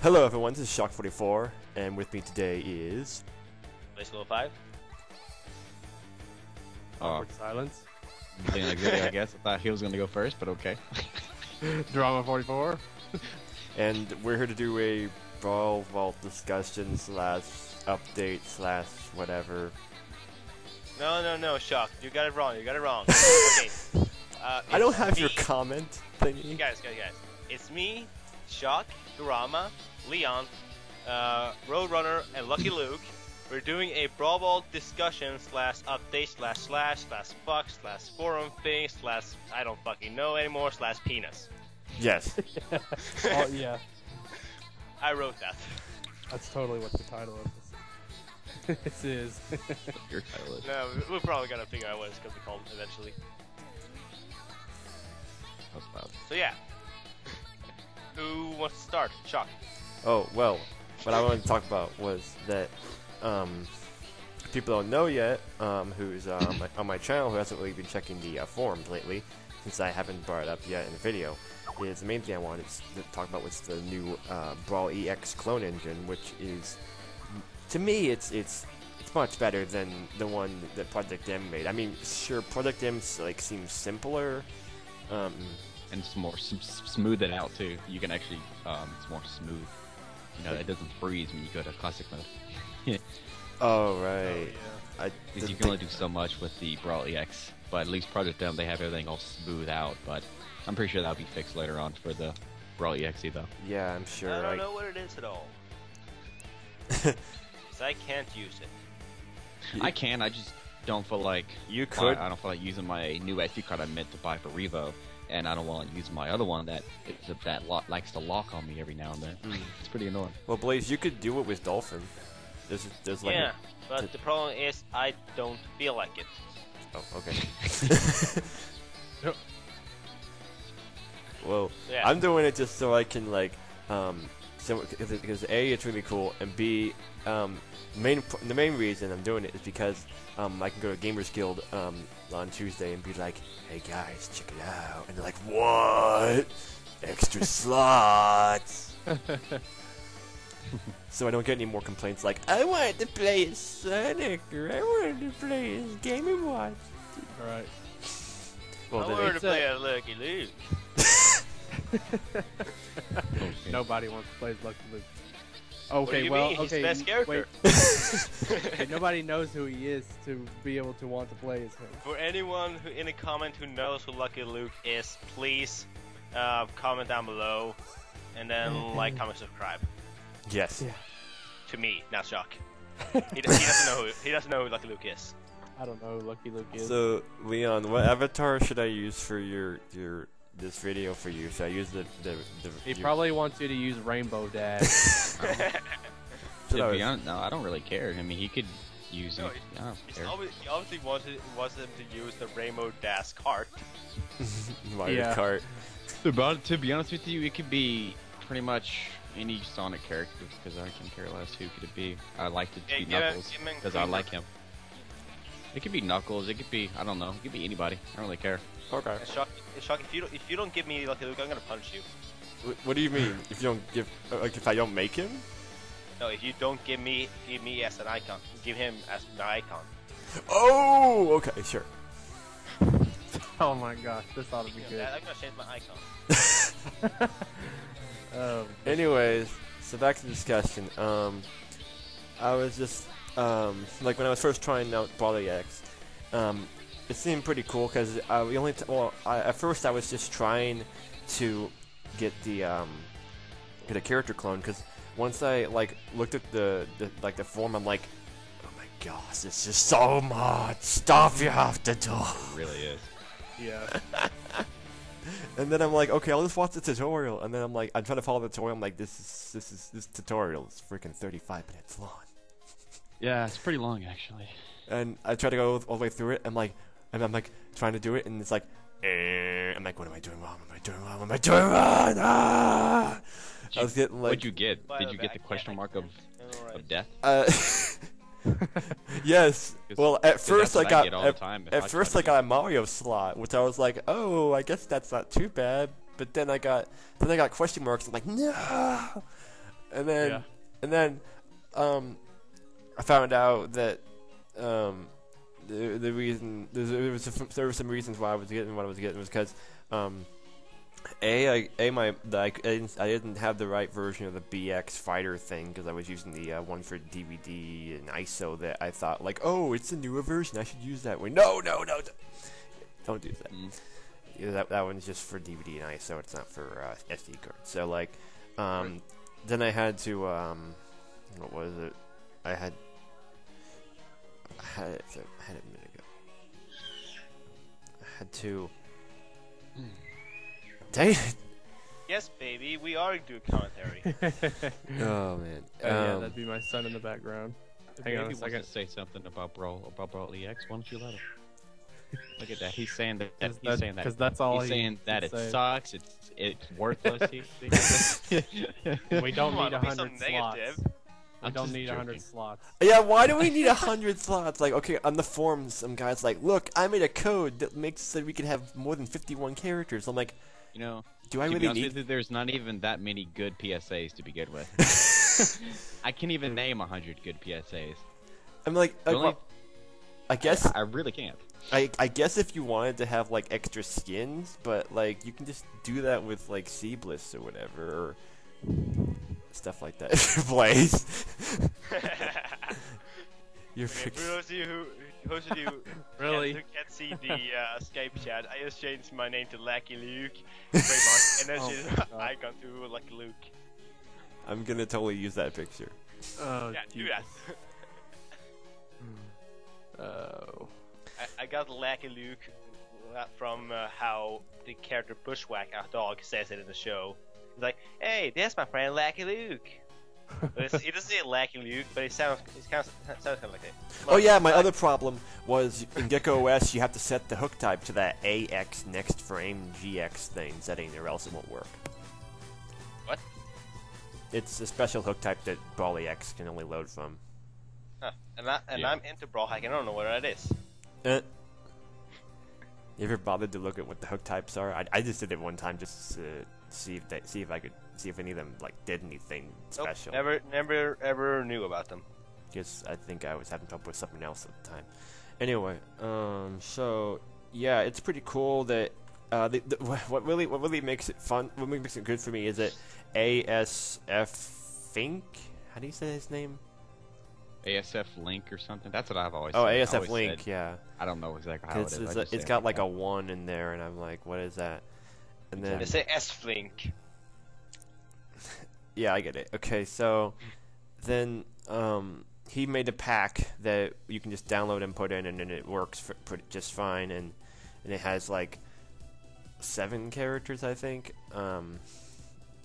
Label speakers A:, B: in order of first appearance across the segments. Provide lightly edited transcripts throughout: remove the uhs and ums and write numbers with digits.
A: Hello everyone, this is Shock44, and with me today is...
B: Level 5.
C: Awkward silence.
D: Leon Exodio, I guess. I thought he was going to go first, but okay.
C: Drama 44.
A: And we're here to do a Brawl Vault Discussion slash update slash whatever.
B: No, Shock. You got it wrong. Okay.
A: I don't have
B: me.
A: your comment thingy.
B: Guys. It's me, Shock, Drama, Leon, Roadrunner, and Lucky Luke. We're doing a Brawl Vault Discussion slash update slash fuck slash forum thing slash I don't fucking know anymore slash penis.
A: Yes.
C: Oh, yeah.
B: I wrote that.
C: That's totally what the title of this, this is.
D: Your title is.
B: No, we're probably gonna figure out what it's gonna be called eventually.
D: That's loud.
B: So yeah. Who wants to start? Shock.
A: Oh, well, what I wanted to talk about was that, people don't know yet, who's on my channel, who hasn't really been checking the forums lately, since I haven't brought it up yet in the video, is the main thing I wanted to talk about was the new BrawlEx Clone Engine, which is, to me, it's much better than the one that Project M made. I mean, sure, Project M seems simpler.
D: And it's more smooth it out too. You can actually, it's more smooth. You know, it doesn't freeze when you go to classic mode.
A: Oh right.
C: Oh,
D: Because you can only do so much with the BrawlEx. But at least Project M, they have everything all smooth out. But I'm pretty sure that'll be fixed later on for the BrawlExe though.
A: Yeah, I'm sure.
B: I don't know what it is at all. 'Cause I can't use it.
D: I can. I just don't feel like
A: You could.
D: I don't feel like using my new SD card I meant to buy for Revo, and I don't want to use my other one that likes to lock on me every now and then. It's pretty annoying.
A: Well, Blaze, you could do it with Dolphin. There's like
B: Yeah, but the problem is I don't feel like it.
A: Oh, okay. Well,
B: Yeah.
A: I'm doing it just so I can because A, it's really cool, and B, the main reason I'm doing it is because I can go to Gamers Guild on Tuesday and be like, hey guys, check it out, and they're like, what? Extra slots. So I don't get any more complaints like, I wanted to play as Sonic, or I wanted to play as Game & Watch.
C: Alright.
A: Well,
B: I
A: then
B: wanted to
A: it's,
B: play a Lucky Luke.
C: Nobody wants to play as Lucky Luke.
B: What do
C: Okay,
B: you
C: well,
B: mean? He's
C: okay.
B: the best character.
C: Wait. Okay, nobody knows who he is to be able to want to play as him.
B: For anyone who in a comment who knows who Lucky Luke is, please comment down below, and then like, comment, subscribe.
A: yes.
C: Yeah.
B: To me, not Shock. He doesn't know who Lucky Luke is.
C: I don't know who Lucky Luke is.
A: So, Leon, what avatar should I use for this video for you? Should I use the
C: He probably wants you to use Rainbow Dash.
D: To be honest, no, I don't really care. I mean, he could use
B: No,
D: it. I don't
B: He
D: care.
B: obviously wants him to use the Rainbow Dash cart.
A: Mario
C: Yeah.
A: Kart.
D: To be honest with you, it could be pretty much any Sonic character because I can care less who could it be. I like it to be Knuckles because I like him. It could be Knuckles. It could be I don't know. It could be anybody. I don't really care.
A: Okay.
B: And Shock, if you don't give me Lucky Luke, I'm gonna punch you.
A: What do you mean? If you don't give, like, if I don't make him?
B: No, if you don't give me as an icon, give him as an icon.
A: Oh, okay, sure.
C: Oh my gosh, this ought to be good.
B: I'm gonna change my icon.
A: Anyways, so back to the discussion. I was just like when I was first trying out BrawlEx, it seemed pretty cool because we only at first I was just trying to get get a character clone because once I looked at the form, I'm like, oh my gosh, this is so much stuff you have to do.
D: It really is.
C: Yeah.
A: And then I'm like, okay, I'll just watch the tutorial. And then I'm like, I'm trying to follow the tutorial. I'm like, this tutorial is freaking 35 minutes long.
D: Yeah, it's pretty long actually.
A: And I try to go all the way through it. I'm like trying to do it, and it's like, I'm like, what am I doing wrong? What am I doing wrong? What am I doing wrong? Ah! I was getting like,
D: What'd you get? Did you get the question mark of death?
A: Yes. Well, at first I got
D: I
A: got a Mario slot, which I was like, oh, I guess that's not too bad. But then I got question marks. I'm like, no. and then I found out that the reason there were some reasons why I was getting what I was getting was because I didn't have the right version of the BX fighter thing because I was using the one for DVD and ISO that I thought like, oh, it's a newer version, I should use that one. No, don't do that. Yeah, that one's just for DVD and ISO. It's not for SD card. So like, then I had to what was it? I had it a minute ago. I had to. Dang it!
B: Yes, baby, we are doing commentary.
A: Oh man.
C: Yeah, that'd be my son in the background. Hang on a second.
D: Wants to say something about Brawl EX. Why don't you let him? Look at that. He's saying that.
C: Because that's all
D: he's saying that it sucks. It's worthless.
C: We don't need 100 slots.
B: Negative.
C: We don't need 100 slots.
A: Yeah, why do we need 100 slots? Like, okay, on the forums, some guy's like, look, I made a code that makes so we can have more than 51 characters. I'm like,
D: you know,
A: do I really need?
D: There's not even that many good PSAs to begin with. I can't even name 100 good PSAs.
A: I'm like, well, I guess
D: I really can't.
A: I guess if you wanted to have like extra skins, but like you can just do that with like Seabliss or whatever, or stuff like that. Blaze. You're
B: for those of you who
C: really
B: can't see the Skype chat, I just changed my name to Lucky Luke, and then she's icon to Lucky Luke.
A: I'm gonna totally use that picture.
C: Oh,
B: yeah, do that.
C: Oh.
B: I got Lucky Luke from how the character Bushwhack, our dog, says it in the show. He's like, "Hey, there's my friend Lucky Luke." He doesn't say Lucky Luke, but it sounds kind of like it.
A: Oh yeah, my other problem was in Gecko OS you have to set the hook type to that AX next frame GX thing setting, or else it won't work.
B: What?
A: It's a special hook type that BrawlEx can only load from.
B: Huh. And I'm into Brawl Hack, and I don't know what that is.
A: You ever bothered to look at what the hook types are? I just did it one time just to see if any of them like did anything special.
B: Nope, never ever knew about them.
A: Because I think I was having trouble with something else at the time. Anyway, so yeah, it's pretty cool that what really makes it fun, what makes it good for me is that ASF Fink. How do you say his name?
D: ASF Link or something. That's what I've always.
A: Oh,
D: said.
A: ASF Link, said, yeah.
D: I don't know exactly how it is.
A: It's got like a 1 in there, and I'm like, what is that? And then
B: they say S-Flink.
A: Yeah, I get it. Okay, so then he made a pack that you can just download and put in, and then it works just fine, and it has like 7 characters, I think. And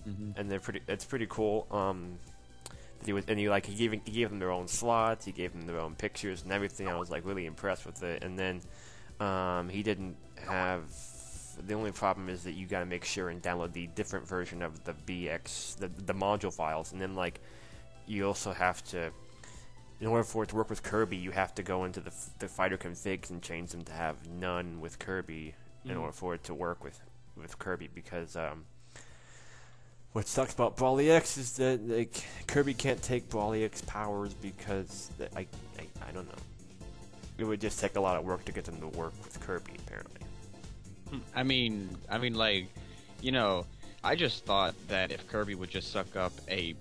A: it's pretty cool. He gave them their own slots, he gave them their own pictures and everything. I was like really impressed with it. And then he didn't have. The only problem is that you gotta make sure and download the different version of the BX, the module files, and then like you also have to, in order for it to work with Kirby, you have to go into the fighter configs and change them to have none with Kirby in order for it to work with Kirby, because what sucks about BrawlEx is that like Kirby can't take BrawlEx powers because I don't know. It would just take a lot of work to get them to work with Kirby, apparently.
D: I mean, like, you know, I just thought that if Kirby would just suck up a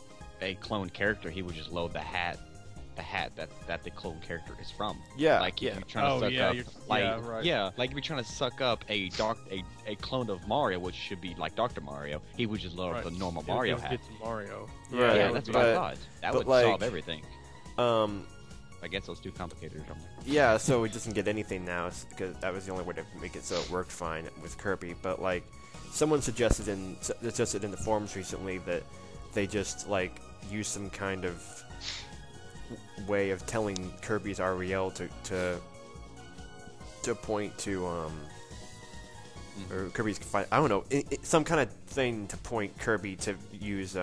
D: clone character, he would just load the hat that the clone character is from.
A: Yeah,
D: like
A: yeah.
D: If you're trying to suck up, like if you're trying to suck up a clone of Mario, which should be like Dr. Mario, he would just load up the normal Mario hat.
C: Get Mario.
A: Right,
D: yeah, that's what I thought. That would
A: like,
D: solve everything. I guess it was too complicated or something.
A: Yeah, so he doesn't get anything now because that was the only way to make it so it worked fine with Kirby. But like, someone suggested in the forums recently that they just like use some kind of way of telling Kirby's REL to point to or Kirby's I don't know, some kind of thing to point Kirby to use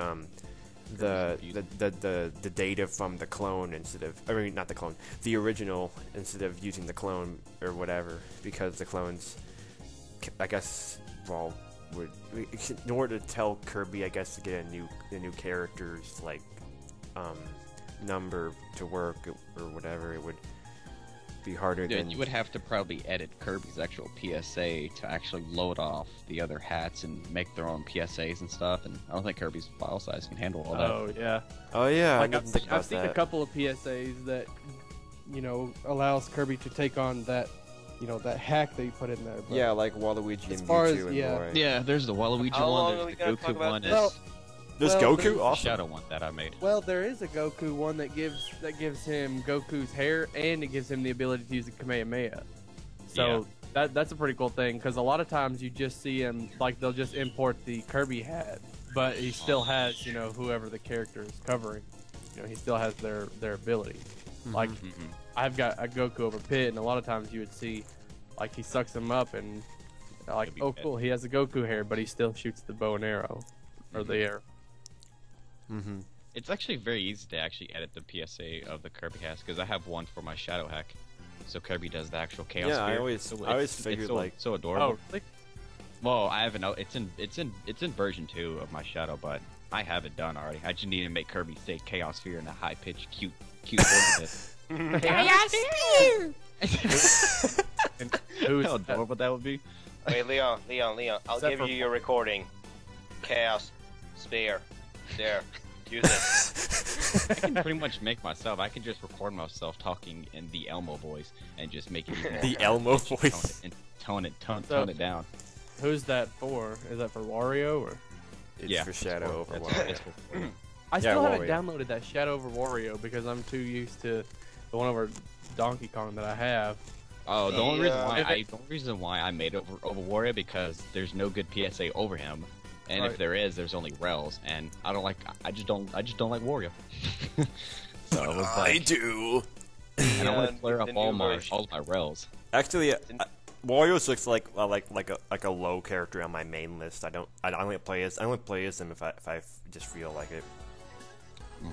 A: the data from the clone instead of, I mean, not the clone, the original, instead of using the clone or whatever, because the clones, I guess, well, would, in order to tell Kirby, I guess, to get a new character's like number to work or whatever, it would be harder.
D: Yeah,
A: than...
D: you would have to probably edit Kirby's actual PSA to actually load off the other hats and make their own PSAs and stuff. And I don't think Kirby's file size can handle all that.
C: Oh yeah.
A: Oh yeah.
C: Like
A: I've
C: seen a couple of PSAs that, you know, allows Kirby to take on that, you know, that hack that you put in there. But
A: yeah, like Waluigi and
C: far
A: Mewtwo
C: as,
A: and
C: yeah.
A: Roy.
D: Yeah, there's the Waluigi
B: How long
D: one,
B: are we
D: there's the
B: gonna talk
D: Goku
B: about
D: one,
B: this?
C: Well,
A: There's
C: Well,
A: Goku,
C: there's
D: the
A: awesome.
D: Shadow one that I made.
C: Well, there is a Goku one that gives him Goku's hair, and it gives him the ability to use the Kamehameha. So that's a pretty cool thing, because a lot of times you just see him, like, they'll just import the Kirby hat, but he still has, you know, whoever the character is covering. You know, he still has their ability. Like, I've got a Goku over Pit, and a lot of times you would see, like, he sucks him up, and like, oh cool, he has a Goku hair, but he still shoots the bow and arrow, or the air.
D: It's actually very easy to actually edit the PSA of the Kirby hats, because I have one for my Shadow hack. So Kirby does the actual Chaos
A: Yeah,
D: Sphere.
A: I always figured,
D: so,
A: like...
D: so adorable.
C: Oh, really?
D: Well, I haven't. It's in version 2 of my Shadow, but I have it done already. I just need to make Kirby say Chaos Sphere in a high pitched, cute voice.
C: Chaos Spear!
D: How adorable that would be.
B: Wait, Leon, I'll
C: Except
B: give
C: for-
B: you your recording. Chaos Sphere. There. Use it.
D: I can pretty much make myself. I can just record myself talking in the Elmo voice and just make it even
A: The
D: more
A: Elmo
D: pitchy,
A: voice.
D: tone it down.
C: Who's that for? Is that for Wario, or?
A: It's
D: Yeah,
A: for Shadow over
D: That's
A: Wario.
D: it's for-
C: I still haven't
A: Wario.
C: downloaded that Shadow over Wario because I'm too used to the one over Donkey Kong that I have.
D: Oh, the only
B: Yeah.
D: reason why I made over Wario because there's no good PSA over him, and if
C: Right.
D: there is, there's only Rels, and I just don't like Wario. So it was like,
A: do.
D: and I want to
B: Yeah,
D: clear
B: the
D: up
B: new
D: all my
B: version.
D: Rels.
A: Actually, Wario's looks like a low character on my main list. I only play as him if I just feel like it.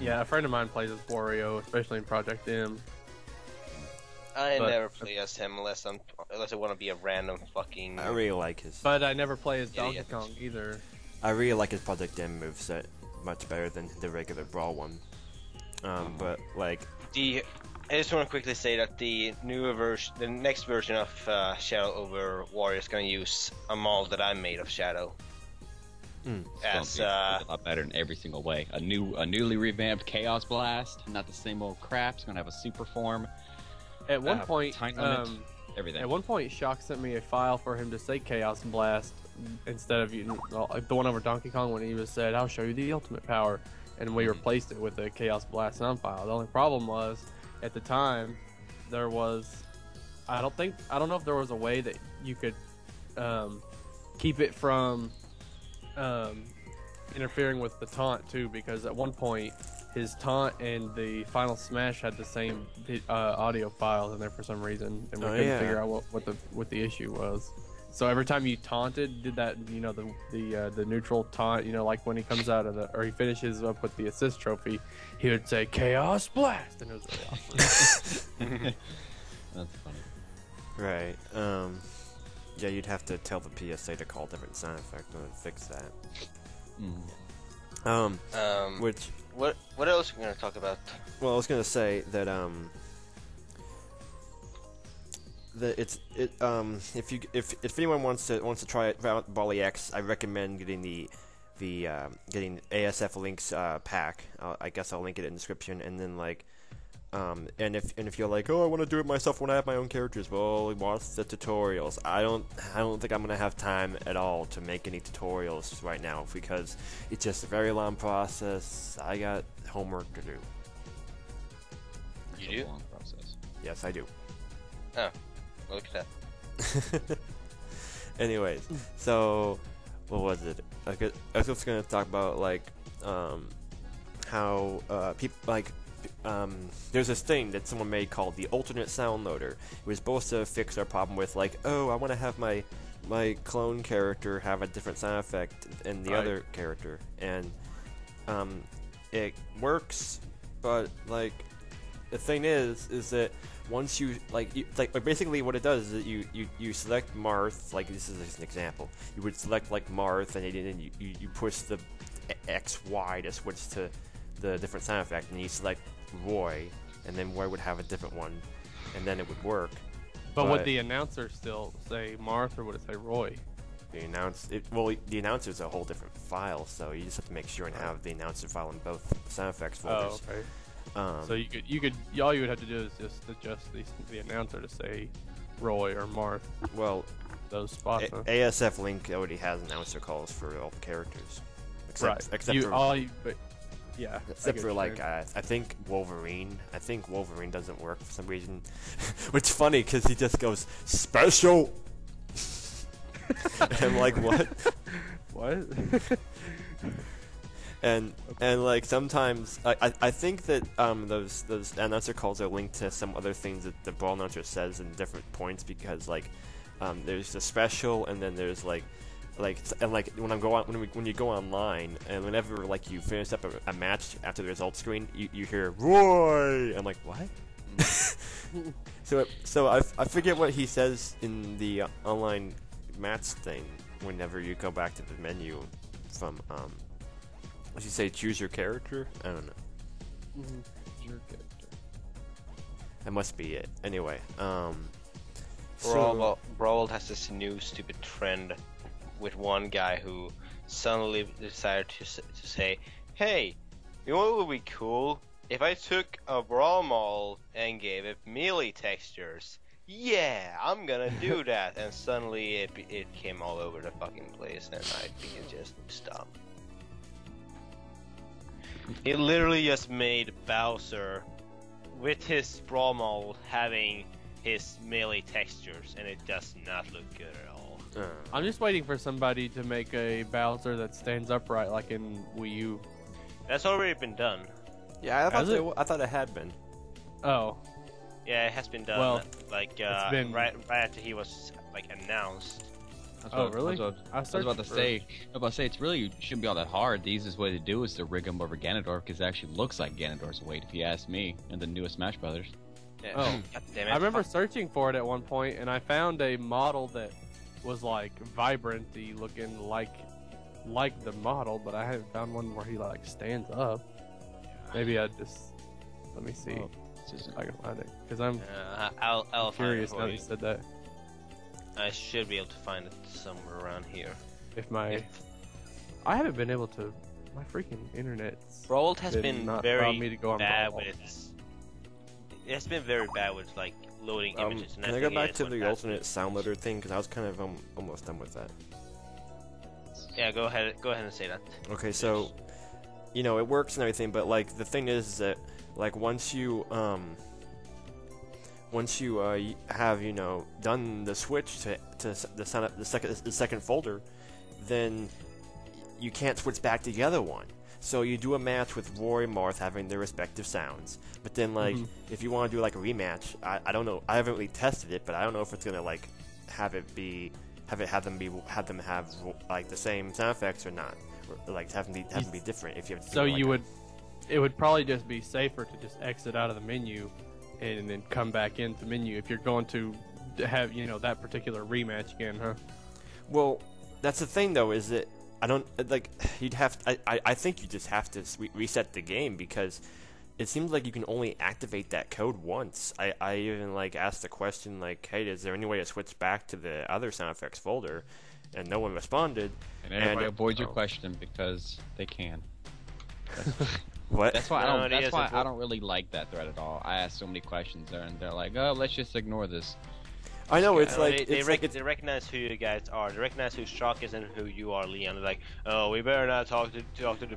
C: Yeah, a friend of mine plays as Wario, especially in Project M.
B: I
C: But-
B: never play as him unless I want to be a random fucking.
A: I really like his.
C: But I never play as Donkey
B: Idiot.
C: Kong either.
A: I really like his Project M moveset much better than the regular Brawl one. But like,
B: I just want to quickly say that the next version of Shadow over Warrior is going to use a mold that I made of Shadow.
D: It's a lot better in every single way. A newly revamped Chaos Blast, not the same old crap. It's gonna have a super form.
C: At one point,
D: time limit, everything.
C: at one point, Shock sent me a file for him to say Chaos Blast instead of like the one over Donkey Kong when he was said, "I'll show you the ultimate power," and we replaced it with a Chaos Blast sound file. The only problem was, at the time, there was, I don't know if there was a way that you could keep it from interfering with the taunt too, because at one point his taunt and the final smash had the same audio files in there for some reason, and we couldn't figure out what the issue was. So every time you taunted, did that, you know, the neutral taunt, you know, like when he comes out of or he finishes up with the assist trophy, he would say Chaos Blast, and it was really awesome.
D: That's funny.
A: right. Yeah, you'd have to tell the PSA to call different sound effect to fix that. Which,
B: what else are we gonna talk about?
A: well, I was gonna say that if anyone wants to try it out BrawlEx, I recommend getting getting ASF Links pack. I guess I'll link it in the description, and then like. And if you're like, oh, I want to do it myself when I have my own characters, well, watch the tutorials. I don't think I'm gonna have time at all to make any tutorials right now because it's just a very long process. I got homework to do.
B: You
D: It's a
B: do?
D: long process.
A: Yes, I do.
B: Oh, look at that.
A: Anyways, so what was it? I was just gonna talk about like how people like. There's this thing that someone made called the alternate sound loader. It was supposed to fix our problem with like, oh, I want to have my clone character have a different sound effect than the other character, and it works, but like the thing is that once you basically what it does is that you select Marth. Like this is just an example. You would select like Marth, and then you push the X Y to switch to the different sound effect, and you select Roy, and then Roy would have a different one, and then it would work.
C: But would the announcer still say Marth, or would it say Roy?
A: The announcer is a whole different file, so you just have to make sure and have the announcer file in both sound effects folders.
C: Oh, okay. So all you would have to do is just adjust the announcer to say Roy or Marth.
A: Well,
C: those spots.
A: ASF Link already has announcer calls for all the characters, except for like I think Wolverine. I think Wolverine doesn't work for some reason, which is funny because he just goes special. And I'm like, what?
C: What?
A: and like sometimes I think that those announcer calls are linked to some other things that the Brawl announcer says in different points, because like there's the special, and then there's when you go online, and whenever like you finish up a match after the results screen, you hear Roy. I'm like, what? So I forget what he says in the online match thing whenever you go back to the menu from what you say, choose your character? I don't know.
C: Choose your character.
A: That must be it. Anyway,
B: Brawl Vault has this new stupid trend with one guy who suddenly decided to say, hey, you know what would be cool? If I took a Brawl Mall and gave it melee textures. Yeah, I'm gonna do that. And suddenly it came all over the fucking place, and I think it just stopped. He literally just made Bowser with his Brawl Mall having his melee textures, and it does not look good at all.
C: I'm just waiting for somebody to make a Bowser that stands upright like in Wii U.
B: That's already been done.
A: Yeah, I thought it had been.
C: Oh.
B: Yeah, it has been done.
C: Well,
B: it's been right after he was like announced.
C: Really?
D: I was about to say it's really shouldn't be all that hard. The easiest way to do is to rig him over Ganondorf, because it actually looks like Ganondorf's weight, if you ask me, and the newest Smash Brothers.
B: Yeah.
C: Oh,
B: God damn it.
C: I remember searching for it at one point, and I found a model that was like vibrant-y looking like the model, but I haven't found one where he like stands up. Maybe let me see. I can find it, because I'm
B: I'll
C: curious
B: find it
C: now that you said that.
B: I should be able to find it somewhere around here.
C: I haven't been able to. My freaking internet's
B: Brawl Vault has been very
C: me to go on
B: bad
C: Brawl
B: with its. It's been very bad with like loading images. And
A: can I go back to the alternate sound loader thing, because I was kind of almost done with that.
B: Yeah, go ahead and say that.
A: Okay, so it works and everything, but like the thing is that like once you have done the switch to the second folder, then you can't switch back to the other one. So you do a match with Roy and Marth having their respective sounds, but then like if you want to do like a rematch, I don't know, I haven't really tested it, but I don't know if it's gonna like have them have like the same sound effects or not, or like have them be different if you have to.
C: So it would probably just be safer to just exit out of the menu and then come back into menu if you're going to have that particular rematch again, huh?
A: Well, that's the thing though, is that I don't like I think you just have to reset the game, because it seems like you can only activate that code once. I even like asked the question like, hey, is there any way to switch back to the other sound effects folder, and no one responded.
D: And everybody avoid your question because they can.
A: What?
D: That's why I don't really like that thread at all. I ask so many questions there, and they're like, "Oh, let's just ignore this."
A: I know it's like
B: they recognize who you guys are. They recognize who Shock is and who you are, Leon. They're like, "Oh, we better not talk to the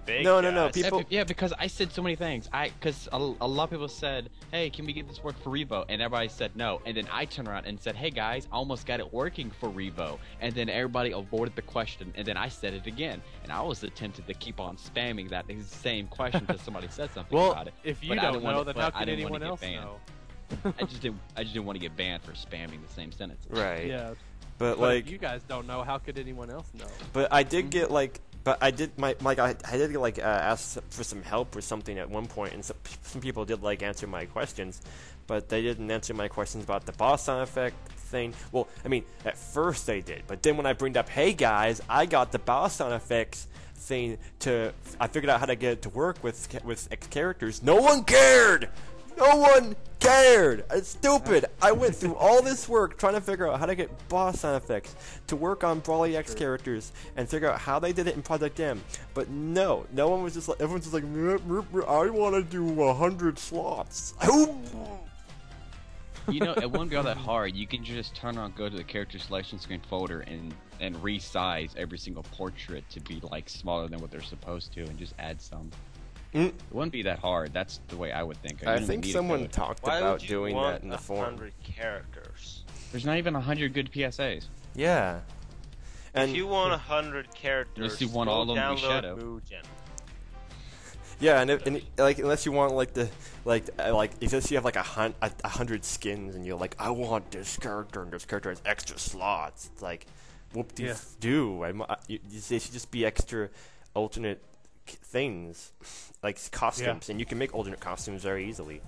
B: big guys."
A: No. People.
D: Yeah, because I said so many things. Because a lot of people said, "Hey, can we get this work for Revo?" And everybody said no. And then I turned around and said, "Hey guys, I almost got it working for Revo." And then everybody avoided the question. And then I said it again. And I was tempted to keep on spamming that same question until somebody said something about it.
C: If you don't know, then how can anyone else know?
D: I just didn't want to get banned for spamming the same sentence.
A: Right.
C: Yeah.
A: But
C: like, if you guys don't know, how could anyone else know?
A: But I did get like But I did I did like ask for some help or something at one point, and some people did like answer my questions, but they didn't answer my questions about the boss sound effect thing. Well, I mean, at first they did, but then when I bring up, hey guys, I got the boss sound effects thing I figured out how to get it to work with characters. No one cared. No one cared. It's stupid. I went through all this work trying to figure out how to get boss sound effects to work on BrawlEx characters and figure out how they did it in Project M. But no one was just like, everyone's just like, I want to do 100 slots.
D: You know, it won't be all that hard. You can just turn on, go to the character selection screen folder, and resize every single portrait to be like smaller than what they're supposed to, and just add some. It wouldn't be that hard. That's the way I would think.
A: I think someone talked about doing that in the forum.
B: 100 characters?
D: There's not even 100 good PSAs.
A: Yeah. And
B: if you want 100 characters,
D: unless you want all of them to be Shadow.
B: Mugen.
A: Yeah, and like unless you want like if you have like 100 skins and you're like, I want this character and this character has extra slots. It's like, whoop-de-doo. They should just be extra alternate things, like costumes, and you can make alternate costumes very easily.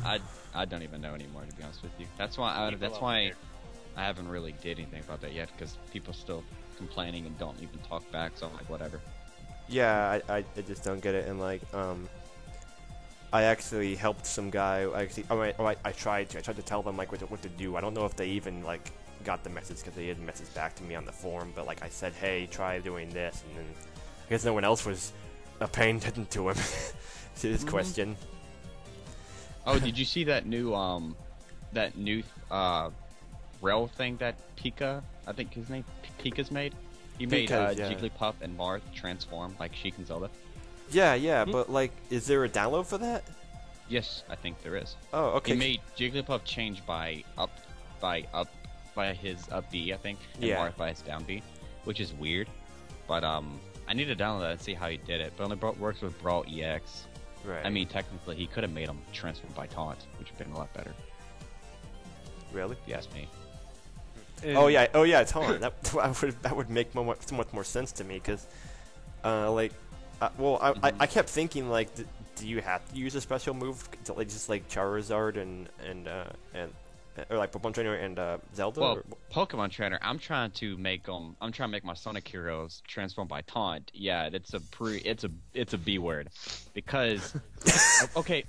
D: I don't even know anymore, to be honest with you. That's why I haven't really did anything about that yet, because people still complaining and don't even talk back. So I'm like, whatever.
A: Yeah, I just don't get it. And like I actually helped some guy. I tried to tell them like what to do. I don't know if they even like got the message, because they didn't message back to me on the forum. But like I said, hey, try doing this, and then I guess no one else was paying attention to him to his question.
D: Oh, did you see that new rail thing that Pika, I think his name Pika's made? He made Jigglypuff and Marth transform like Sheik and Zelda.
A: Yeah, but like, is there a download for that?
D: Yes, I think there is.
A: Oh, okay.
D: He made Jigglypuff change by his up B, I think, and Marth by his down B, which is weird. But I need to download that and see how he did it. But only works with BrawlEx.
A: Right.
D: I mean, technically, he could have made him transform by taunt, which would have been a lot better.
A: Really?
D: If you ask me.
A: Oh yeah, taunt. that would make so much more sense to me, because I kept thinking like, do you have to use a special move to like just like Charizard and or like Pokemon Trainer and Zelda?
D: Well, Pokemon Trainer, I'm trying to make my Sonic heroes transform by taunt. Yeah, it's a B word, because okay.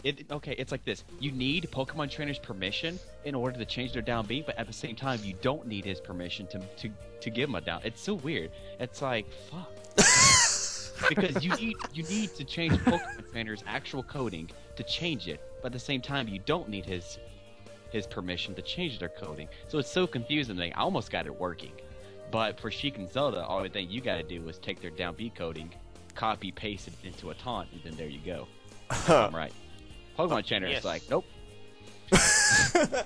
D: It's like this. You need Pokemon Trainer's permission in order to change their down B, but at the same time, you don't need his permission to give him a down. It's so weird. It's like, fuck. Because you need to change Pokemon Trainer's actual coding to change it, but at the same time, you don't need his permission to change their coding. So it's so confusing. I almost got it working. But for Sheik and Zelda, all the thing you gotta do is take their down B coding, copy, paste it into a taunt, and then there you go. I'm right. Pokemon Trainer is like, nope. But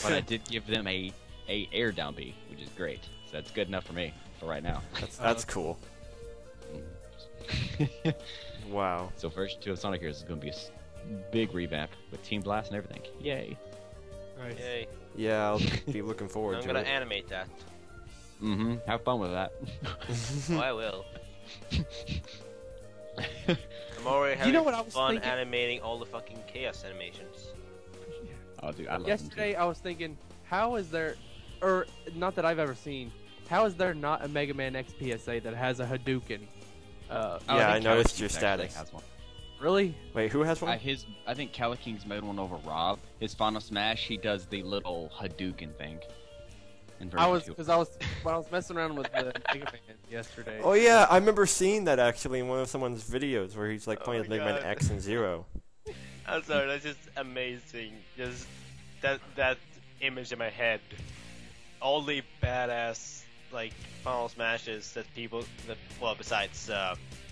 D: I did give them a air down B, which is great. So that's good enough for me for right now.
A: That's cool. Wow.
D: So version 2 of Sonic Heroes is going to be a big revamp with Team Blast and everything. Yay.
B: Right. Yay.
A: Yeah, I'll be looking forward to it.
B: I'm going to animate that.
D: Have fun with that.
B: Oh, I will. I'm already having fun animating all the fucking chaos animations.
D: Oh, dude, I love
C: Yesterday I was thinking, how is there, or not that I've ever seen, how is there not a Mega Man X PSA that has a Hadouken?
A: I noticed your status.
D: Has one.
C: Really?
A: Wait, who has one?
D: I think Calaking's made one over Rob. His Final Smash, he does the little Hadouken thing. When I was
C: messing around with the Mega Man yesterday.
A: Oh yeah, I remember seeing that actually in one of someone's videos where he's like playing with Mega Man X and Zero.
B: I'm sorry, that's just amazing. Just that image in my head. All the badass like Final Smashes that besides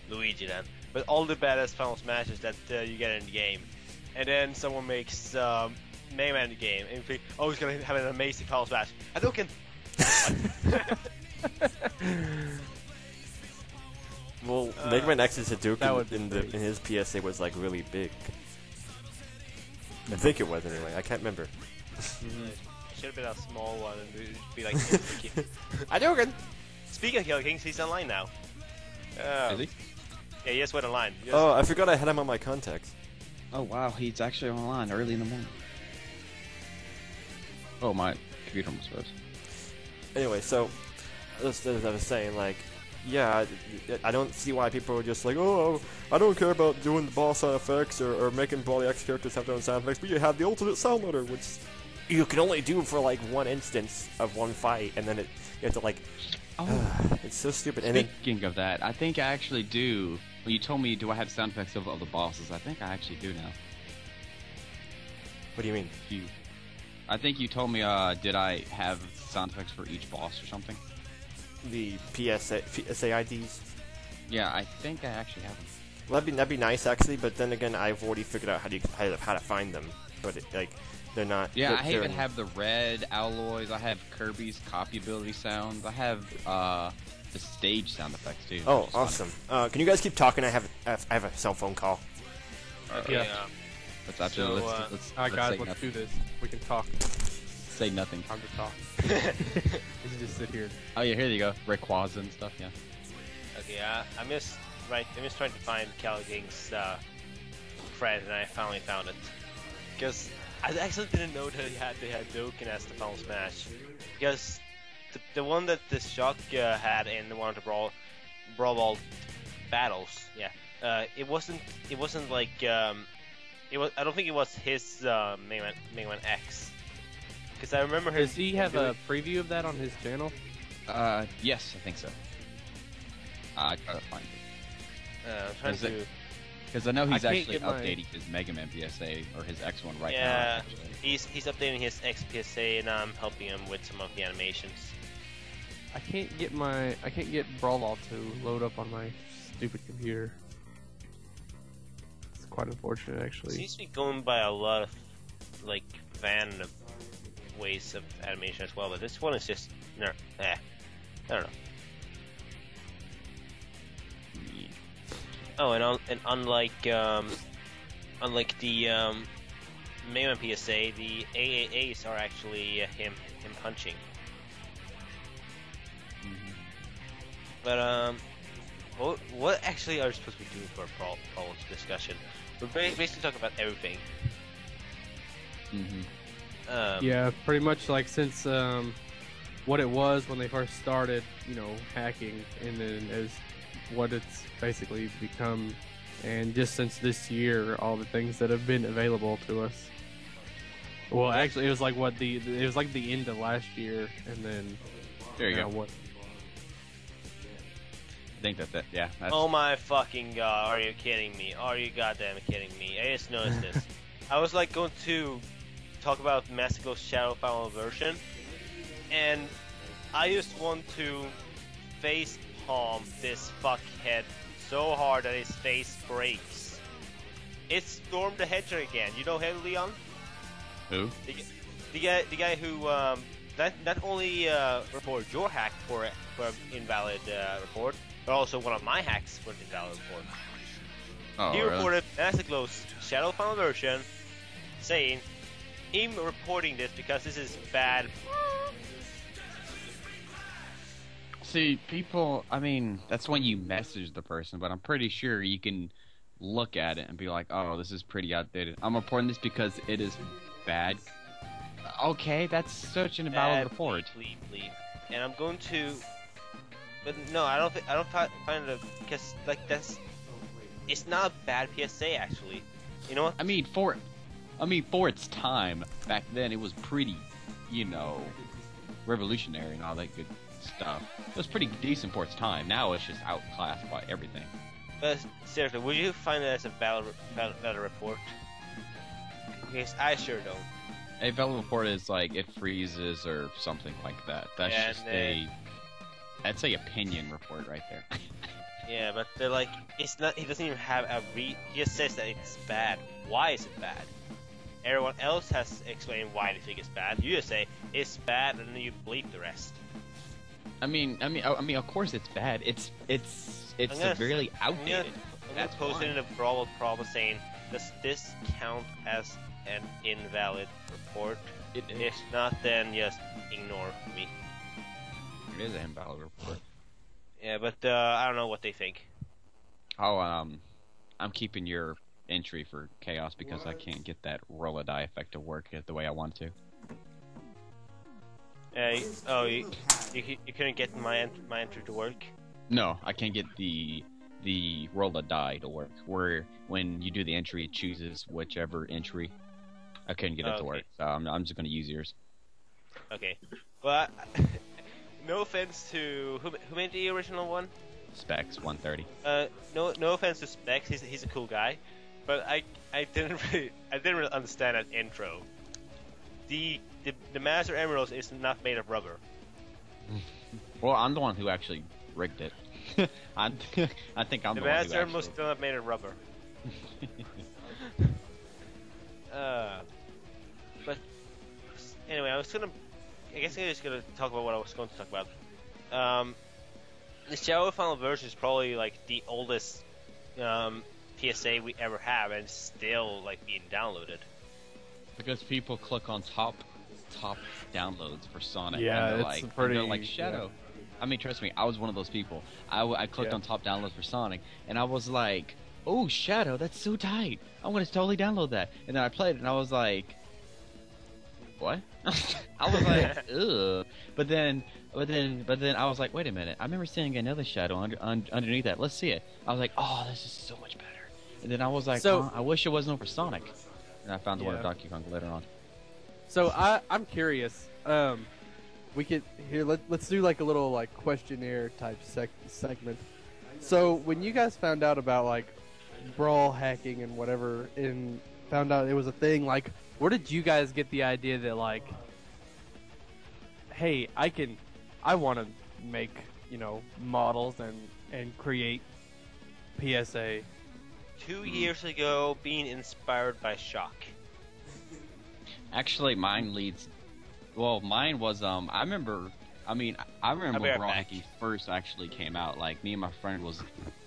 B: Luigi then, but all the badass Final Smashes that you get in the game, and then someone makes Mega Man in the game, and you think, oh, he's gonna have an amazing Final Smash. Hadouken!
A: Well, Mega Man X's Hadouken in his PSA was like really big. I think it was anyway. I can't remember.
B: should have been a small one and we'd be like, King.
A: I do again.
B: Speaking of Kill Kings, he's online now.
D: Is he?
B: Yeah, he just went online.
A: Oh, I forgot I had him on my contacts.
D: Oh wow, he's actually online early in the morning. Oh, my computer almost froze.
A: Anyway, so as I was saying, like, yeah, I don't see why people are just like, oh, I don't care about doing the boss sound effects or making BrawlEx characters have their own sound effects, but you have the ultimate sound loader, which you can only do for like one instance of one fight, and then you have to like, it's so stupid.
D: Speaking of that, I think I actually do. When you told me, do I have sound effects of the bosses? I think I actually do now.
A: What do you mean?
D: I think you told me, did I have sound effects for each boss or something?
A: The PSA IDs?
D: Yeah, I think I actually have them.
A: Well, that'd be nice actually, but then again, I've already figured out how to find them. But they're not.
D: Yeah, I even have the red alloys. I have Kirby's copy ability sounds. I have the stage sound effects too.
A: Oh, awesome! Can you guys keep talking? I have a cell phone call.
B: Yeah.
D: Let's actually let's
C: Alright guys, let's do this. We can talk.
D: Say nothing.
C: Time to talk. We can just sit here.
D: Oh yeah, here you go. Rayquaza and stuff. Yeah.
B: Okay, I'm just trying to find Kill King's thread, and I finally found it. Because I actually didn't know that they had Dokkan as the final smash. Because the one that the Shock had in one of the Brawl Vault battles, yeah, it wasn't like I don't think it was his Mega Man X. Because I remember
C: Does he have a preview of that on his channel?
D: Yes, I think so. I gotta find it.
B: I'm trying to.
D: Because I know he's actually updating his Mega Man PSA or his X1 right now.
B: Yeah, he's updating his X PSA, and I'm helping him with some of the animations.
C: I can't get Brawl Vault to load up on my stupid computer. It's quite unfortunate, actually.
B: It seems to be going by a lot of like fan ways of animation as well, but this one is just I don't know. Oh, and unlike the Mega Man PSA, the AAAs are actually him punching.
D: Mm-hmm.
B: But what actually are we supposed to be doing for a Brawl discussion? We're basically talking about everything.
D: Mm-hmm.
C: Yeah, pretty much like since what it was when they first started, hacking, and then as what it's basically become, and just since this year, all the things that have been available to us. Well, actually, it was like the end of last year, and then
D: there you go.
C: What?
D: I think that's.
B: Oh my fucking god! Are you kidding me? Are you goddamn kidding me? I just noticed this. I was like going to talk about Mexico's Shadow Final version, and I just want to face palm this fuckhead so hard that his face breaks. It's Storm the Hedgehog again. You know him, Leon?
D: Who?
B: The guy who not only reported your hack for an invalid report, but also one of my hacks for an invalid report.
D: Oh,
B: he
D: really?
B: reported Mexico's Shadow Final version, saying him reporting this because this is bad.
D: See, people, I mean, that's when you message the person, but I'm pretty sure you can look at it and be like, oh, this is pretty outdated. I'm reporting this because it is bad. Okay, that's such an invalid report.
B: Leave. And I'm going to... But no, I don't find it, because, like, it's not a bad PSA, actually. You know what?
D: I mean, for its time, back then, it was pretty, revolutionary and all that good stuff. It was pretty decent for its time. Now it's just outclassed by everything.
B: But seriously, would you find it as a valid report? Because I sure don't.
D: A valid report is like it freezes or something like that. That's just that's a opinion report right there.
B: Yeah, but they're like, it's not. He doesn't even have a He just says that it's bad. Why is it bad? Everyone else has explained why they think it's bad. You just say it's bad, and then you bleep the rest.
D: I mean, of course it's bad. It's severely outdated.
B: I'm gonna post it in a Brawl problem saying does this count as an invalid report?
D: It is.
B: If not, then just ignore me.
D: It is an invalid report.
B: Yeah, but I don't know what they think.
D: Oh, I'm keeping your entry for chaos because I can't get that roll a die effect to work the way I want to.
B: You couldn't get my entry to work?
D: No, I can't get the roll a die to work. Where when you do the entry, it chooses whichever entry. I couldn't get it to work, so I'm just gonna use yours.
B: Okay. Well, no offense to who made the original one?
D: Specs 130.
B: No offense to Specs. He's a cool guy, but I didn't really understand that intro. The Master Emeralds is not made of rubber.
D: Well, I'm the one who actually rigged it. I think I'm the one who actually...
B: The Master Emeralds still not made of rubber. But anyway, I guess I'm just gonna talk about what I was going to talk about. The Shadow Final version is probably like the oldest PSA we ever have, and still like being downloaded.
D: Because people click on top downloads for Sonic.
C: Yeah,
D: and
C: it's pretty.
D: They're like Shadow. Yeah. I mean, trust me, I was one of those people. I clicked on top downloads for Sonic, and I was like, "Oh, Shadow, that's so tight! I'm gonna totally download that." And then I played it, and I was like, "What?" I was like, "Ugh." But then I was like, "Wait a minute! I remember seeing another Shadow underneath that. Let's see it." I was like, "Oh, this is so much better." And then I was like, "I wish it wasn't for Sonic." And I found the one of Donkey Kong later on.
C: So I'm curious. We could let's do like a little like questionnaire type segment. So when you guys found out about like brawl hacking and whatever, and found out it was a thing, like where did you guys get the idea that like, hey, I want to make models and create PSA?
B: 2 years ago, being inspired by Shock.
D: Actually, mine was I remember Brawl Hacking first actually came out. Like me and my friend was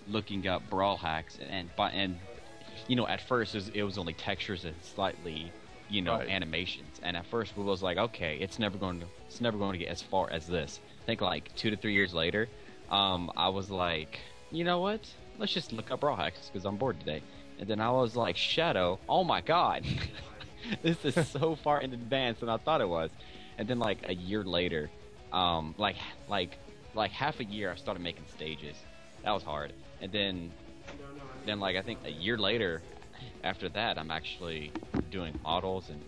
D: looking up Brawl Hacks, and at first it was only textures and slightly animations. And at first we was like, okay, it's never going to get as far as this. I think like 2 to 3 years later, I was like, you know what? Let's just look up Brawl Hacks because I'm bored today. And then I was like, Shadow, oh my god. This is so far in advance than I thought it was. And then like a year later, like half a year, I started making stages. That was hard. And then like I think a year later, after that, I'm actually doing models and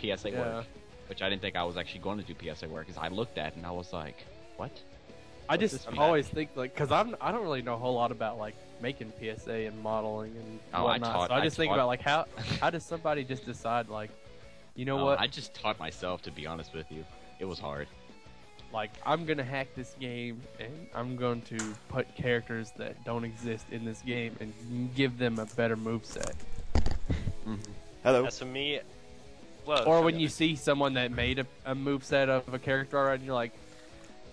D: PSA work, which I didn't think I was actually going to do PSA work. Because I looked at it and I was like, what?
C: I just always think like, because I don't really know a whole lot about like making PSA and modeling and whatnot. So I just think about like how does somebody just decide like, what?
D: I just taught myself, to be honest with you. It was hard.
C: Like, I'm gonna hack this game and I'm going to put characters that don't exist in this game and give them a better moveset.
D: Mm-hmm.
A: Hello.
B: That's for me. Well,
C: or when you see someone that made a moveset of a character already, you're like,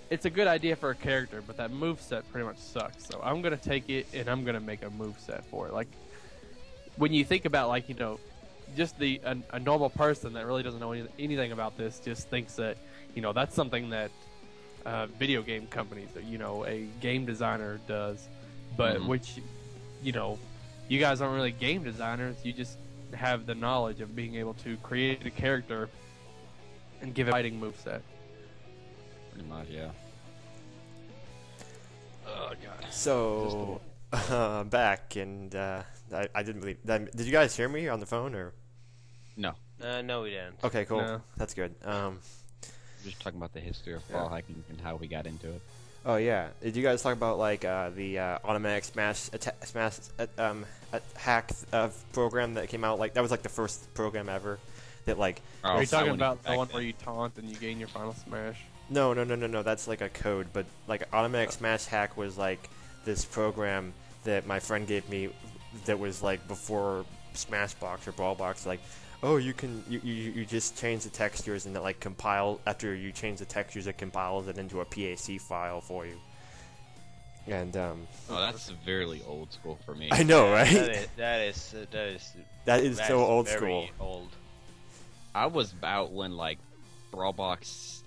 C: it's a good idea for a character, but that moveset pretty much sucks. So I'm gonna take it and I'm gonna make a moveset for it. Like, when you think about like just a normal person that really doesn't know anything about this just thinks that that's something that video game companies, a game designer does, but which you guys aren't really game designers. You just have the knowledge of being able to create a character and give it a fighting moveset.
D: Pretty much, yeah.
B: Oh god.
A: So, back, and I didn't believe. Did you guys hear me on the phone, or?
D: No.
B: No, we didn't.
A: Okay, cool.
C: No.
A: That's good.
D: Just talking about the history of brawl hacking and how we got into it.
A: Oh yeah. Did you guys talk about like the automatic smash hack program that came out? Like that was like the first program ever that like.
C: Are you talking about the one where you taunt and you gain your final smash?
A: No. That's like a code, but like automatic smash hack was like this program that my friend gave me that was like before Smashbox or Brawlbox. Like, oh, you just change the textures and it like compile after you change the textures, it compiles it into a PAC file for you. And
D: oh, that's severely old school for me.
A: I know, right?
B: That is
A: so old
B: very
A: school.
B: Old.
D: I was about when like BrawlBox.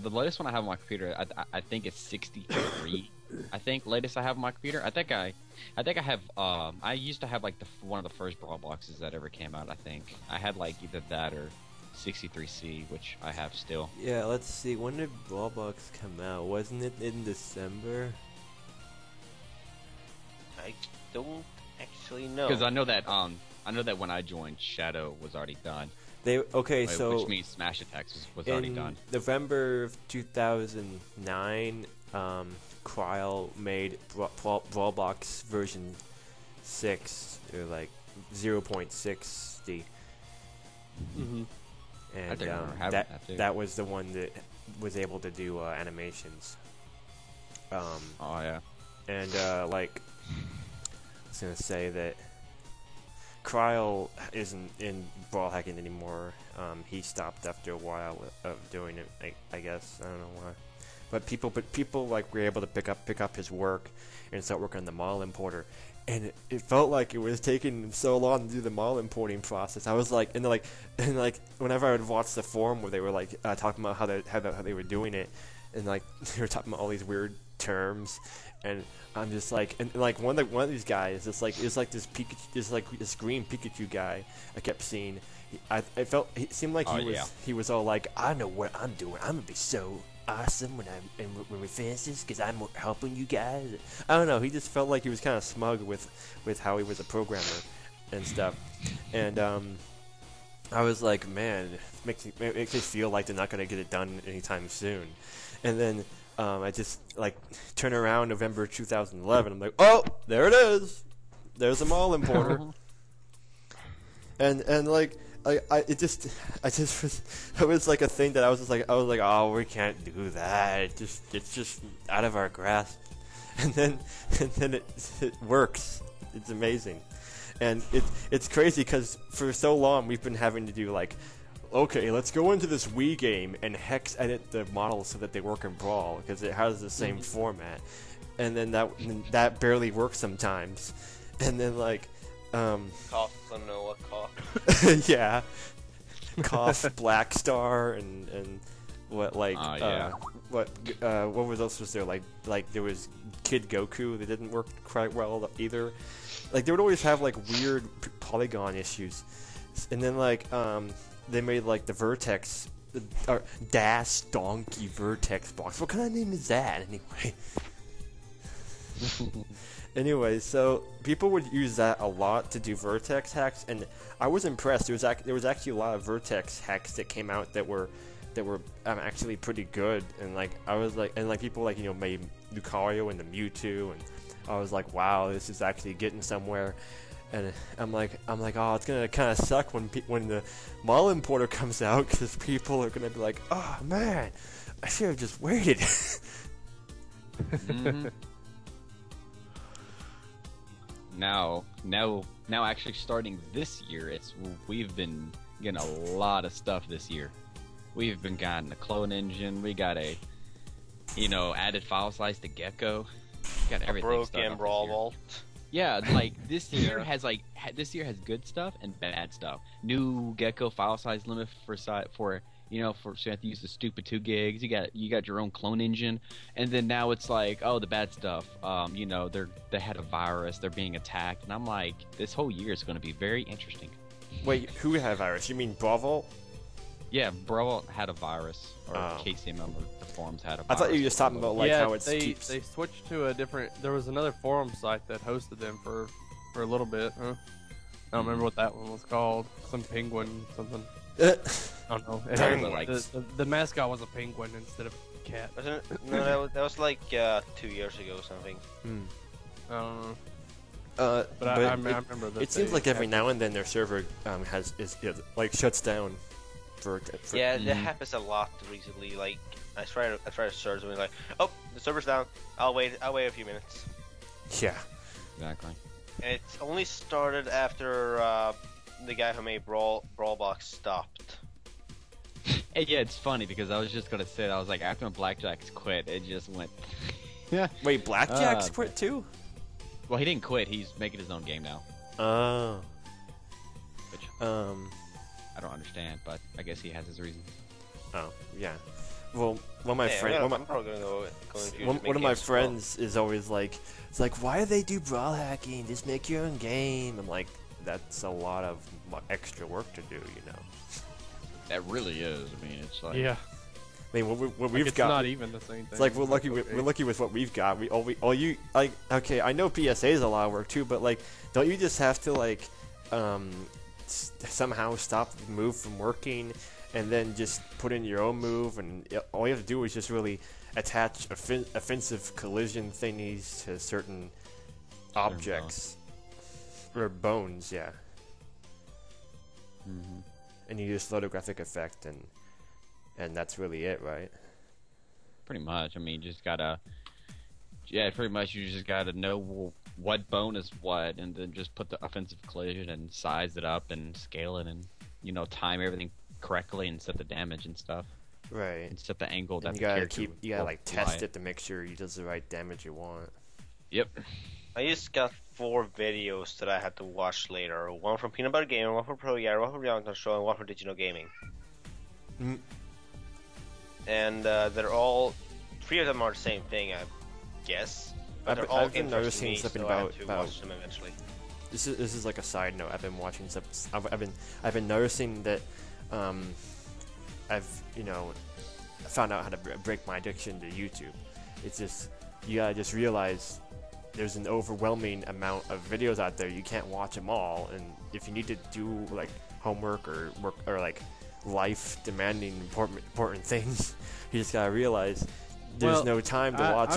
D: The latest one I have on my computer, I think it's 63. I think latest I have on my computer. I think I have. I used to have like one of the first Brawl boxes that ever came out. I think I had like either that or 63C, which I have still.
A: Yeah, let's see. When did BrawlBox come out? Wasn't it in December?
B: I don't actually know.
D: Because I know that when I joined, Shadow was already done.
A: Which
D: means Smash Attacks was already done.
A: November of 2009, Cryle made BrawlBox version 6, or like 0.60.
D: Mm-hmm.
A: And that was the one that was able to do animations.
D: Oh yeah.
A: And like, I was gonna say that Cryle isn't in Brawl hacking anymore. He stopped after a while of doing it. I guess I don't know why. But people like were able to pick up his work and start working on the model importer. And it felt like it was taking so long to do the model importing process. I was like, and whenever I would watch the forum where they were like talking about how they were doing it, and like they were talking about all these weird terms, and I'm just like, and like one of these guys, it's like this Pikachu, this green Pikachu guy I kept seeing. It seemed like he was all like, I know what I'm doing. I'm gonna be so awesome when we finish this because I'm helping you guys. I don't know. He just felt like he was kind of smug with how he was a programmer and stuff. And I was like, man, it makes me feel like they're not gonna get it done anytime soon. And then I just like turn around November 2011. I'm like, oh, there it is. There's a mall importer. and like. It was like a thing that I was like, oh, we can't do that. It's just out of our grasp. And then it works. It's amazing, and it's crazy because for so long we've been having to do like, okay, let's go into this Wii game and hex edit the models so that they work in Brawl because it has the same format, and then that barely works sometimes, and then like.
B: Cough, Noah, cough.
A: Yeah, cough, Black Star, and what like what was else was there like there was Kid Goku that didn't work quite well either. Like they would always have like weird polygon issues, and then like they made like the Vertex or Das Donkey Vertex box. What kind of name is that anyway? Anyway, so people would use that a lot to do Vertex hacks, and I was impressed. There was actually a lot of Vertex hacks that came out that were actually pretty good, and like I was like, and like people like made Lucario and the Mewtwo, and I was like, wow, this is actually getting somewhere. And I'm like, oh, it's gonna kind of suck when the model importer comes out because people are gonna be like, oh man, I should have just waited.
D: Mm-hmm. Now, actually starting this year, we've been getting a lot of stuff this year. We've been getting a clone engine. We got a, added file size to Gecko. We got everything.
B: Broken Brawl Vault.
D: Yeah, like this year has good stuff and bad stuff. New Gecko file size limit for so you have to use the stupid 2 gigs. You got your own clone engine, and then now it's like, oh, the bad stuff. They had a virus. They're being attacked, and I'm like, this whole year is going to be very interesting.
A: Wait, who had a virus? You mean Brawl Vault?
D: Yeah, Brawl Vault had a virus, or KCML on the forums had a virus.
A: I thought you were just talking about like how it's.
C: They switched to a different. There was another forum site that hosted them for a little bit. Huh? I don't remember what that one was called. Some penguin something. I don't know. The mascot was a penguin instead of a cat.
B: Wasn't it? No, that was like 2 years ago or something.
C: I don't know. But I remember that.
A: It seems like every now and then their server shuts down.
B: Yeah, that happens a lot recently. Like I try to search and like, oh, the server's down. I'll wait a few minutes.
A: Yeah,
D: exactly.
B: And it's only started after the guy who made BrawlBox stopped.
D: Hey, yeah, it's funny because I was just gonna say that. I was like, after Blackjack's quit, it just went.
A: Wait, Blackjack's quit too?
D: Well, he didn't quit. He's making his own game now.
A: Oh.
D: Which I don't understand, but I guess he has his reasons.
A: Oh, yeah. Well, one of my friends, one of my friends is always like, it's like, why do they do brawl hacking? Just make your own game. I'm like, that's a lot of extra work to do, you know.
D: That really is. I mean, it's like
C: Yeah.
A: I mean, what we've got.
C: It's not even the same thing.
A: It's like we're lucky with what we've got. Okay, I know PSA is a lot of work too, but like, don't you just have to like, somehow stop the move from working, and then just put in your own move, and all you have to do is just really attach offensive collision thingies to certain objects or bones, yeah.
D: Mhm.
A: And you just load a graphic effect, and that's really it, right?
D: pretty much. I mean, you just gotta. Yeah, pretty much. You just gotta know what bone is what, and then just put the offensive collision and size it up and scale it, and time everything correctly and set the damage and stuff.
A: Right.
D: And set the angle that
A: and you gotta like test it to make sure he does the right damage you want.
D: Yep.
B: I just got 4 videos that I had to watch later. One from Peanut Butter Gamer, one from Pro Gear, one from Leon Exodio, and one from Digital Gaming.
A: Mm.
B: And they're all 3 of them are the same thing, I guess. But they're all interesting to me, so I have to watch them eventually.
A: This is like a side note. I've been watching some. I've been noticing that I've found out how to break my addiction to YouTube. It's just you gotta just realize there's an overwhelming amount of videos out there. You can't watch them all, and if you need to do like homework or work or like life demanding important things, you just gotta realize there's no time to watch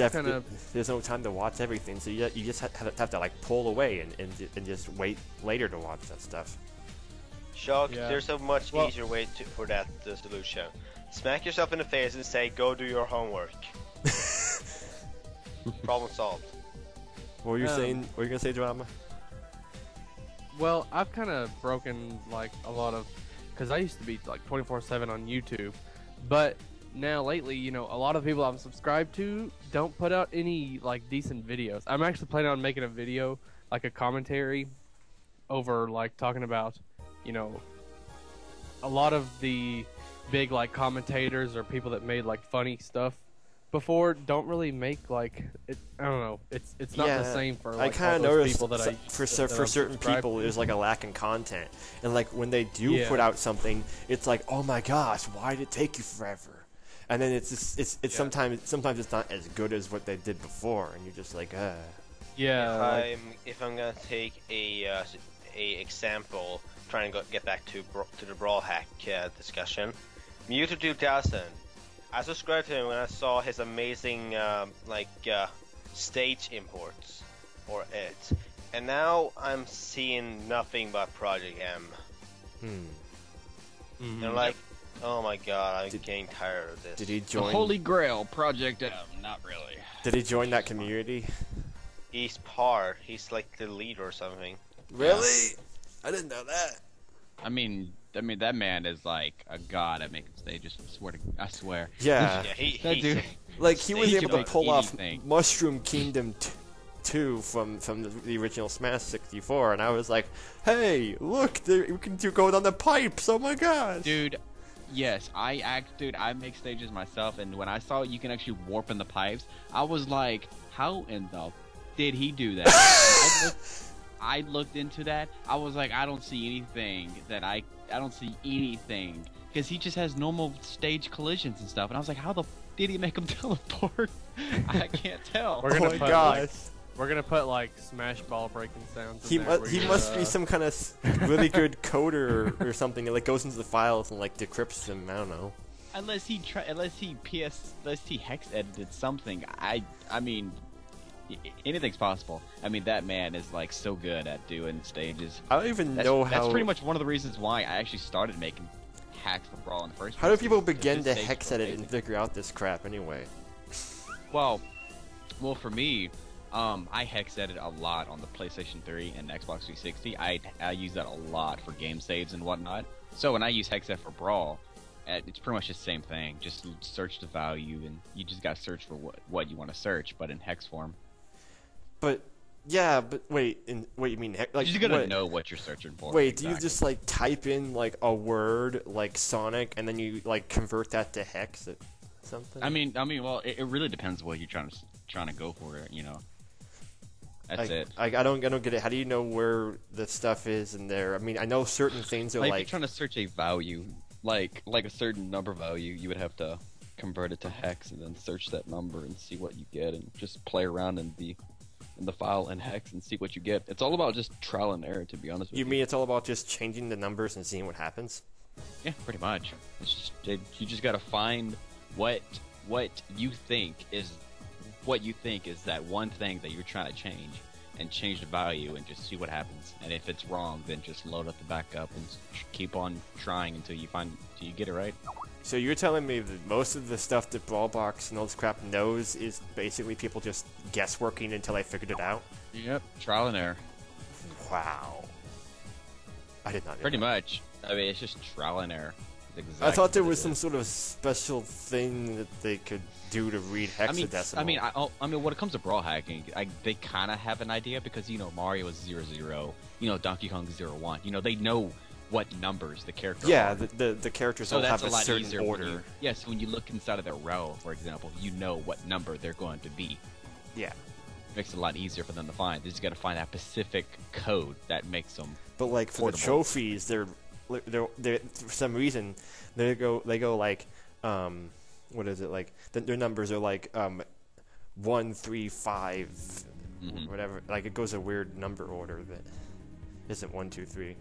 A: there's no time to watch everything. So you just have to like pull away and just wait later to watch that stuff.
B: Shock, there's a much easier way for that solution. Smack yourself in the face and say, "Go do your homework." Problem solved.
A: What were you saying? What were you gonna say, Drama?
C: Well, I've kind of broken like a lot of, because I used to be like 24/7 on YouTube, but now lately, a lot of people I'm subscribed to don't put out any like decent videos. I'm actually planning on making a video, like a commentary, over like talking about, a lot of the big like commentators or people that made like funny stuff before don't really make like it. I don't know. It's not the same for like
A: I
C: all those people
A: that for certain people there's like a lack in content, and like when they do put out something, it's like, oh my gosh, why did it take you forever? And then it's sometimes it's not as good as what they did before, and you're just like,
C: Yeah.
B: If I'm gonna take a example, trying to get back to the Brawl Hack discussion, Mewtwo 2000. I subscribed to him when I saw his amazing stage imports or it, and now I'm seeing nothing but Project M.
C: Mm-hmm.
B: And like, oh my god, I'm getting tired of this.
A: Did he join
D: the Holy Grail Project M? Not really.
A: Did he join that community?
B: He's like the leader or something.
A: Really? I didn't know that.
D: I mean that man is like a god at making stages. I swear.
A: Yeah.
D: That dude,
A: he was able to pull off
D: anything.
A: Mushroom Kingdom 2 from the original Smash 64, and I was like, hey, look, we can go down the pipes. Oh my god.
D: Dude, yes, I make stages myself, and when I saw you can actually warp in the pipes, I was like, how in the did he do that? I looked into that. I was like, I don't see anything because he just has normal stage collisions and stuff. And I was like, how the did he make him teleport? I can't tell.
C: We're gonna put like Smash Ball breaking sounds.
A: He must be some kind of really good coder or something that like goes into the files and like decrypts them. I don't know.
D: Unless he hex edited something. I mean. Anything's possible. I mean, that man is like so good at doing stages.
A: I don't even know how.
D: That's pretty much one of the reasons why I actually started making hacks for Brawl in the first place.
A: How do people begin to hex edit and figure out this crap anyway?
D: Well, for me, I hex edit a lot on the PlayStation 3 and Xbox 360. I use that a lot for game saves and whatnot. So when I use hex edit for Brawl, it's pretty much the same thing. Just search the value, and you just gotta search for what you want to search, but in hex form.
A: But yeah, but wait, you mean like
D: you just gotta know what you're searching for.
A: Wait,
D: exactly.
A: do you just like type in like a word like Sonic, and then you like convert that to hex or something?
D: I mean, well, it really depends what you're trying to go for. That's it.
A: I don't get it. How do you know where the stuff is in there? I mean, I know certain things are
D: like
A: like
D: if you're trying to search a value, like a certain number value, you would have to convert it to hex and then search that number and see what you get, and just play around in the file in hex and see what you get. It's all about just trial and error, to be honest with you.
A: You mean it's all about just changing the numbers and seeing what happens?
D: Yeah, pretty much. It's just you just gotta find what you think is that one thing that you're trying to change, and change the value and just see what happens. And if it's wrong, then just load up the backup and keep on trying until you get it right.
A: So you're telling me that most of the stuff that Brawlbox and all this crap knows is basically people just guessworking until they figured it out?
D: Yep, trial and error.
A: Wow. I did not know
D: Pretty
A: that.
D: much. I mean, it's just trial and error. Exactly
A: I thought there was some sort of special thing that they could do to read hexadecimal.
D: I mean, when it comes to brawl hacking, they kind of have an idea, because Mario is 0-0, Donkey Kong is 0-1. They know what numbers the character.
A: Yeah,
D: are.
A: the characters
D: so
A: all
D: that's
A: have a
D: lot
A: certain
D: easier
A: order.
D: So when you look inside of their row, for example, you know what number they're going to be.
A: Yeah.
D: Makes it a lot easier for them to find. They just got to find that specific code that makes them.
A: But like for
D: portable.
A: the trophies, they're for some reason they go like what is it like? Their numbers are like 1, 3, 5, whatever. Like it goes a weird number order that isn't 1, 2, 3.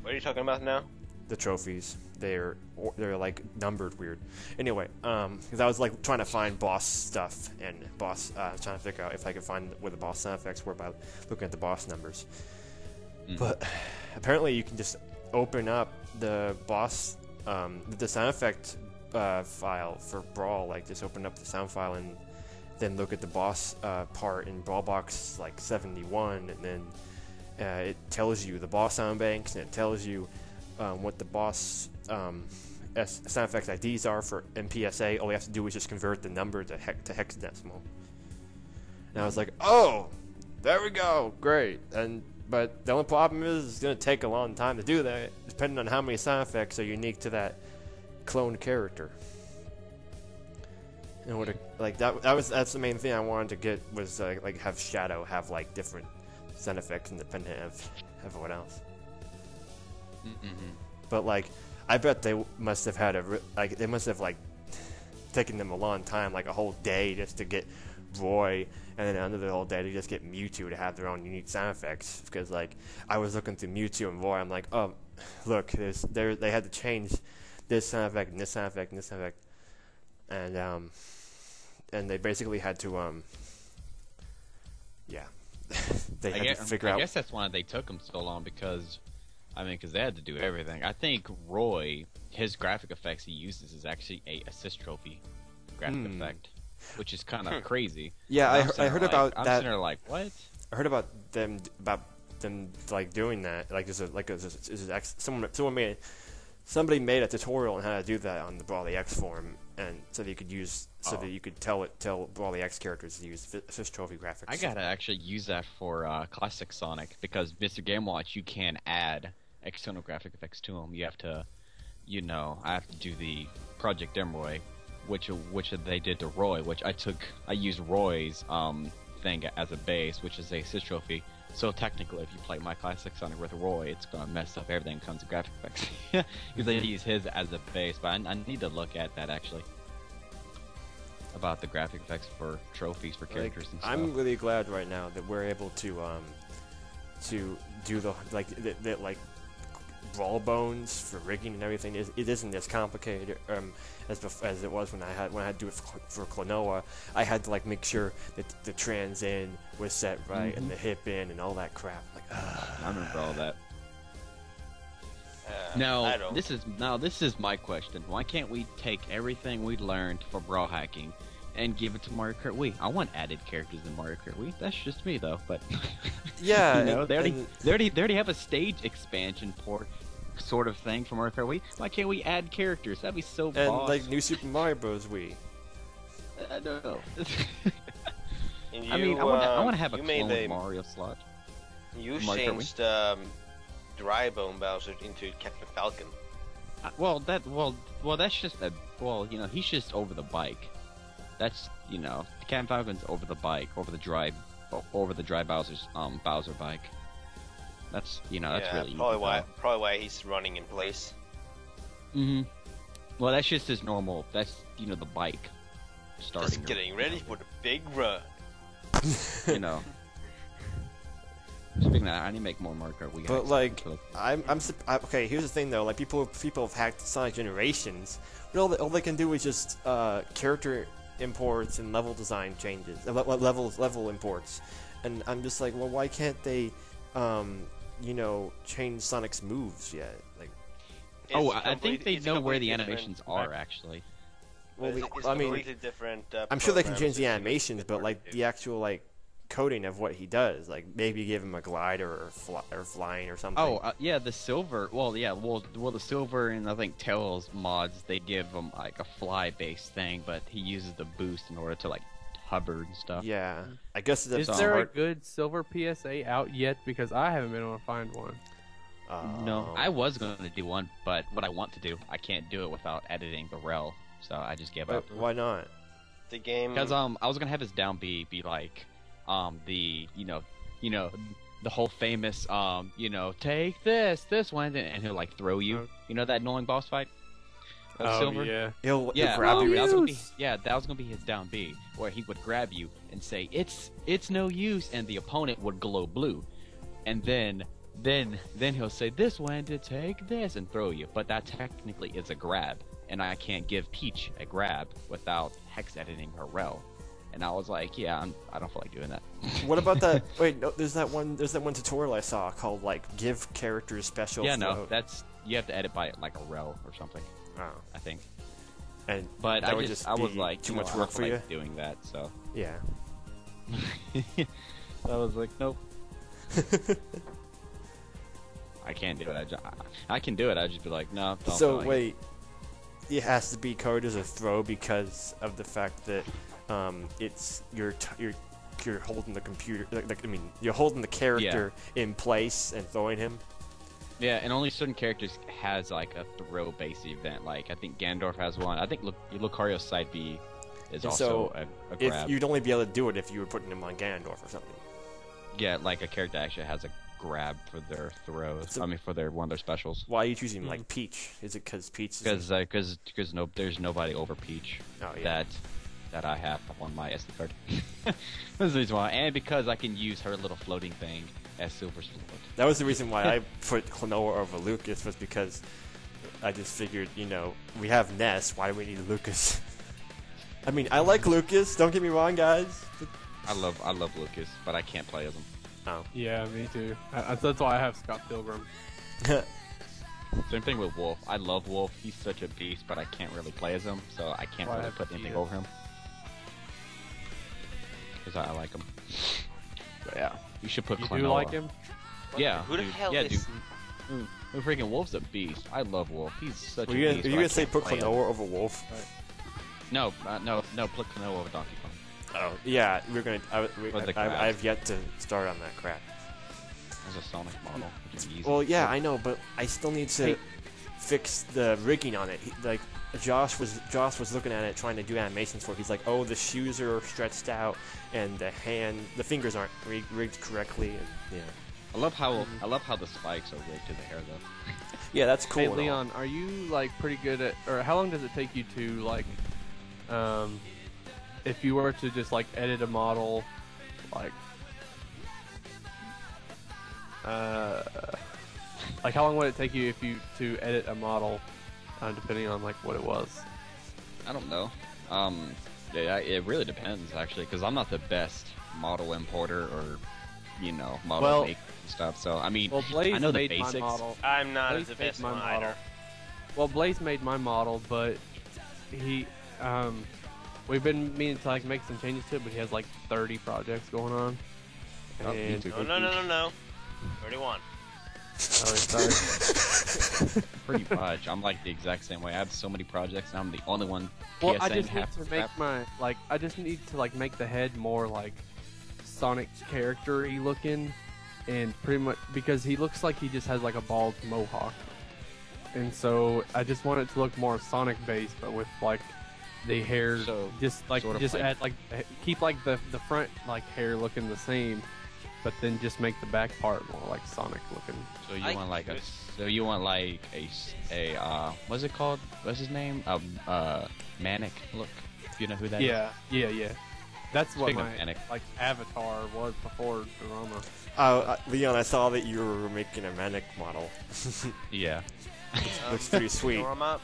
B: What are you talking about now?
A: The trophies, they're like numbered weird. Anyway, because I was like trying to find boss stuff and boss, trying to figure out if I could find where the boss sound effects were by looking at the boss numbers. But apparently you can just open up the boss, the sound effect file for Brawl, like just open up the sound file and then look at the boss part in Brawlbox like 71, and then it tells you the boss sound banks, and it tells you what the boss sound effects IDs are for MPSA. All you have to do is just convert the number to hexadecimal. And I was like, oh, there we go, great. But the only problem is it's going to take a long time to do that, depending on how many sound effects are unique to that cloned character. And that's the main thing I wanted to get, was like have Shadow have like different sound effects independent of everyone else. But like, I bet they must have had they must have like taken them a long time, like a whole day, just to get Roy, and then another whole day to just get Mewtwo to have their own unique sound effects. Because like, I was looking through Mewtwo and Roy, I'm like, oh, look, they had to change this sound effect and this sound effect and this sound effect, and they basically had to they had to figure out.
D: I guess that's why they took them so long, because they had to do everything. I think Roy, his graphic effects he uses is actually a assist trophy graphic effect, which is kind of crazy.
A: Yeah, I heard about that.
D: I'm sitting there like, what?
A: I heard about them like doing that. Like somebody made a tutorial on how to do that on the BrawlEx forum, and so that you could use that you could tell BrawlEx characters to use assist trophy graphics.
D: I gotta actually use that for Classic Sonic, because Mr. Game Watch, you can add external graphic effects to them. You have to, I have to do the Project Emerald, which they did to Roy, which I used Roy's thing as a base, which is a assist trophy. So technically, if you play my Classic Sonic with Roy, it's gonna mess up everything when it comes to graphic effects. Because I use his as a base, but I need to look at that actually, about the graphic effects for trophies for characters and stuff.
A: I'm really glad right now that we're able to do the Brawl Bones for rigging and everything. It isn't as complicated as it was when I had to do it for Klonoa. I had to like make sure that the trans in was set right and the hip in and all that crap. Like,
D: I remember all that. Now this is my question. Why can't we take everything we learned for brawl hacking and give it to Mario Kart Wii? I want added characters in Mario Kart Wii. That's just me though, but
A: yeah,
D: they already have a stage expansion port sort of thing from Mario Kart Wii. Why can't we add characters? That'd be so
A: And
D: boss.
A: like New Super Mario Bros. Wii.
D: I don't know.
B: And
D: I mean, I want to have a
B: you
D: clone
B: made
D: Mario slot.
B: You
D: Mario Kart
B: changed Dry Bone Bowser into Captain Falcon.
D: Well, that's just a he's just over the bike. That's Captain Falcon's over the bike, over the dry Bowser's Bowser bike. That's that's really
B: probably why he's running in place.
D: Mm-hmm. Well, that's just his normal. That's the bike starting.
B: Just getting ready for the big run.
D: Speaking of that, I need to make more Mario Kart Wii.
A: But like, okay. Here's the thing though. Like people have hacked Sonic Generations. But all they can do is just character imports and level design changes, level imports. And I'm just like, well, why can't they, change Sonic's moves yet? Like,
D: I think they know where the animations are actually.
B: Well, I mean, different.
A: I'm sure they can change the animations, but like the actual like coding of what he does, like maybe give him a glider or flying or something.
D: Oh, yeah, the silver. Well, yeah, the silver and I think Tails mods, they give him like a fly-based thing, but he uses the boost in order to like hover and stuff.
A: Yeah, I guess that's
C: Is there a good silver PSA out yet? Because I haven't been able to find one.
D: No, I was going to do one, but what I want to do, I can't do it without editing the rel, so I just gave up.
A: Why not?
B: The game.
D: Because I was gonna have his down B be like the the whole famous take this one, and he'll like throw you. You know that annoying boss fight? Silver?
C: Yeah.
A: He'll grab you.
D: That was gonna be his down B, where he would grab you and say it's no use, and the opponent would glow blue, and then he'll say this one to take this and throw you. But that technically is a grab, and I can't give Peach a grab without hex editing her rel. And I was like, yeah, I don't feel like doing that.
A: What about that? Wait, no, there's that one tutorial I saw called like give characters special.
D: Yeah, no, that's you have to edit by like a rel or something.
A: Oh,
D: I think.
A: But
D: I was like
A: too much work for you
D: doing that. So
A: yeah.
D: I was like, nope. I can't do it. I can do it. I'd just be like, no. Don't
A: So wait, it has to be coded as a throw because of the fact that it's you're holding the computer. You're holding the character in place and throwing him.
D: Yeah, and only certain characters has like a throw-based event. Like I think Gandorf has one. I think Lucario's side B is also a grab.
A: You'd only be able to do it if you were putting him on Gandorf or something.
D: Yeah, like a character actually has a grab for their throws. For one of their specials.
A: Why are you choosing like Peach? Is it because Peach? Is
D: Because there's nobody over Peach that I have on my SD card. That's the reason why, and because I can use her little floating thing as Silver Sword.
A: That was the reason why I put Klonoa over Lucas, was because I just figured, we have Ness. Why do we need Lucas? I mean, I like Lucas. Don't get me wrong, guys.
D: I love Lucas, but I can't play as him.
A: Oh.
C: Yeah, me too. That's why I have Scott Pilgrim.
D: Same thing with Wolf. I love Wolf. He's such a beast, but I can't really play as him, so I can't really put anything over him. Because I like him. But yeah, you should put Klonoa.
C: You do like him?
D: Yeah.
B: Who the hell is...
D: Dude. Freaking Wolf's a beast. I love Wolf. He's such a
A: Are
D: beast.
A: you gonna say put Klonoa over Wolf?
C: Right.
D: No, put Klonoa over Donkey Kong.
A: Oh, yeah, we're gonna. I have yet to start on that crap.
D: There's a Sonic model. Which is easy.
A: Well, yeah, I know, but I still need to fix the rigging on it. Josh was looking at it, trying to do animations for it. He's like, oh, the shoes are stretched out, and the fingers aren't rigged correctly. And, yeah.
D: I love how the spikes are rigged to the hair though.
A: Yeah, that's cool.
C: Hey Leon, are you like pretty good at, or how long does it take you to like, if you were to just like edit a model, like how long would it take you to edit a model, depending on like what it was?
D: I don't know. It really depends actually, because I'm not the best model importer or model maker and stuff. So I mean,
C: Blaze
D: I know the
C: made
D: basics.
C: My model.
B: I'm not
C: Blaze
B: the best
C: made my
B: one
C: model.
B: either.
C: Well, Blaze made my model, but he we've been meaning to like make some changes to it, but he has like 30 projects going on.
D: Oh,
C: And
B: No. 31.
C: Oh, sorry.
D: Pretty much. I'm like the exact same way. I have so many projects, and I'm the only one.
C: Well, I
D: PSing
C: just need
D: half
C: to
D: the
C: make
D: crap.
C: I just need to like make the head more like Sonic character-y looking, and pretty much because he looks like he just has like a bald mohawk, and so I just want it to look more Sonic based, but with like the hair
D: So,
C: just like
D: sort of
C: just
D: like-
C: add like keep like the front like hair looking the same, but then just make the back part more like Sonic looking.
D: So you want like a what's it called? What's his name? Manic look. If you know who that is.
C: Yeah. That's what
D: Speaking of
C: my
D: Manic.
C: like avatar was before Drama.
A: Oh, Leon, I saw that you were making a Manic model.
D: Yeah.
A: Looks pretty sweet.
B: Norma,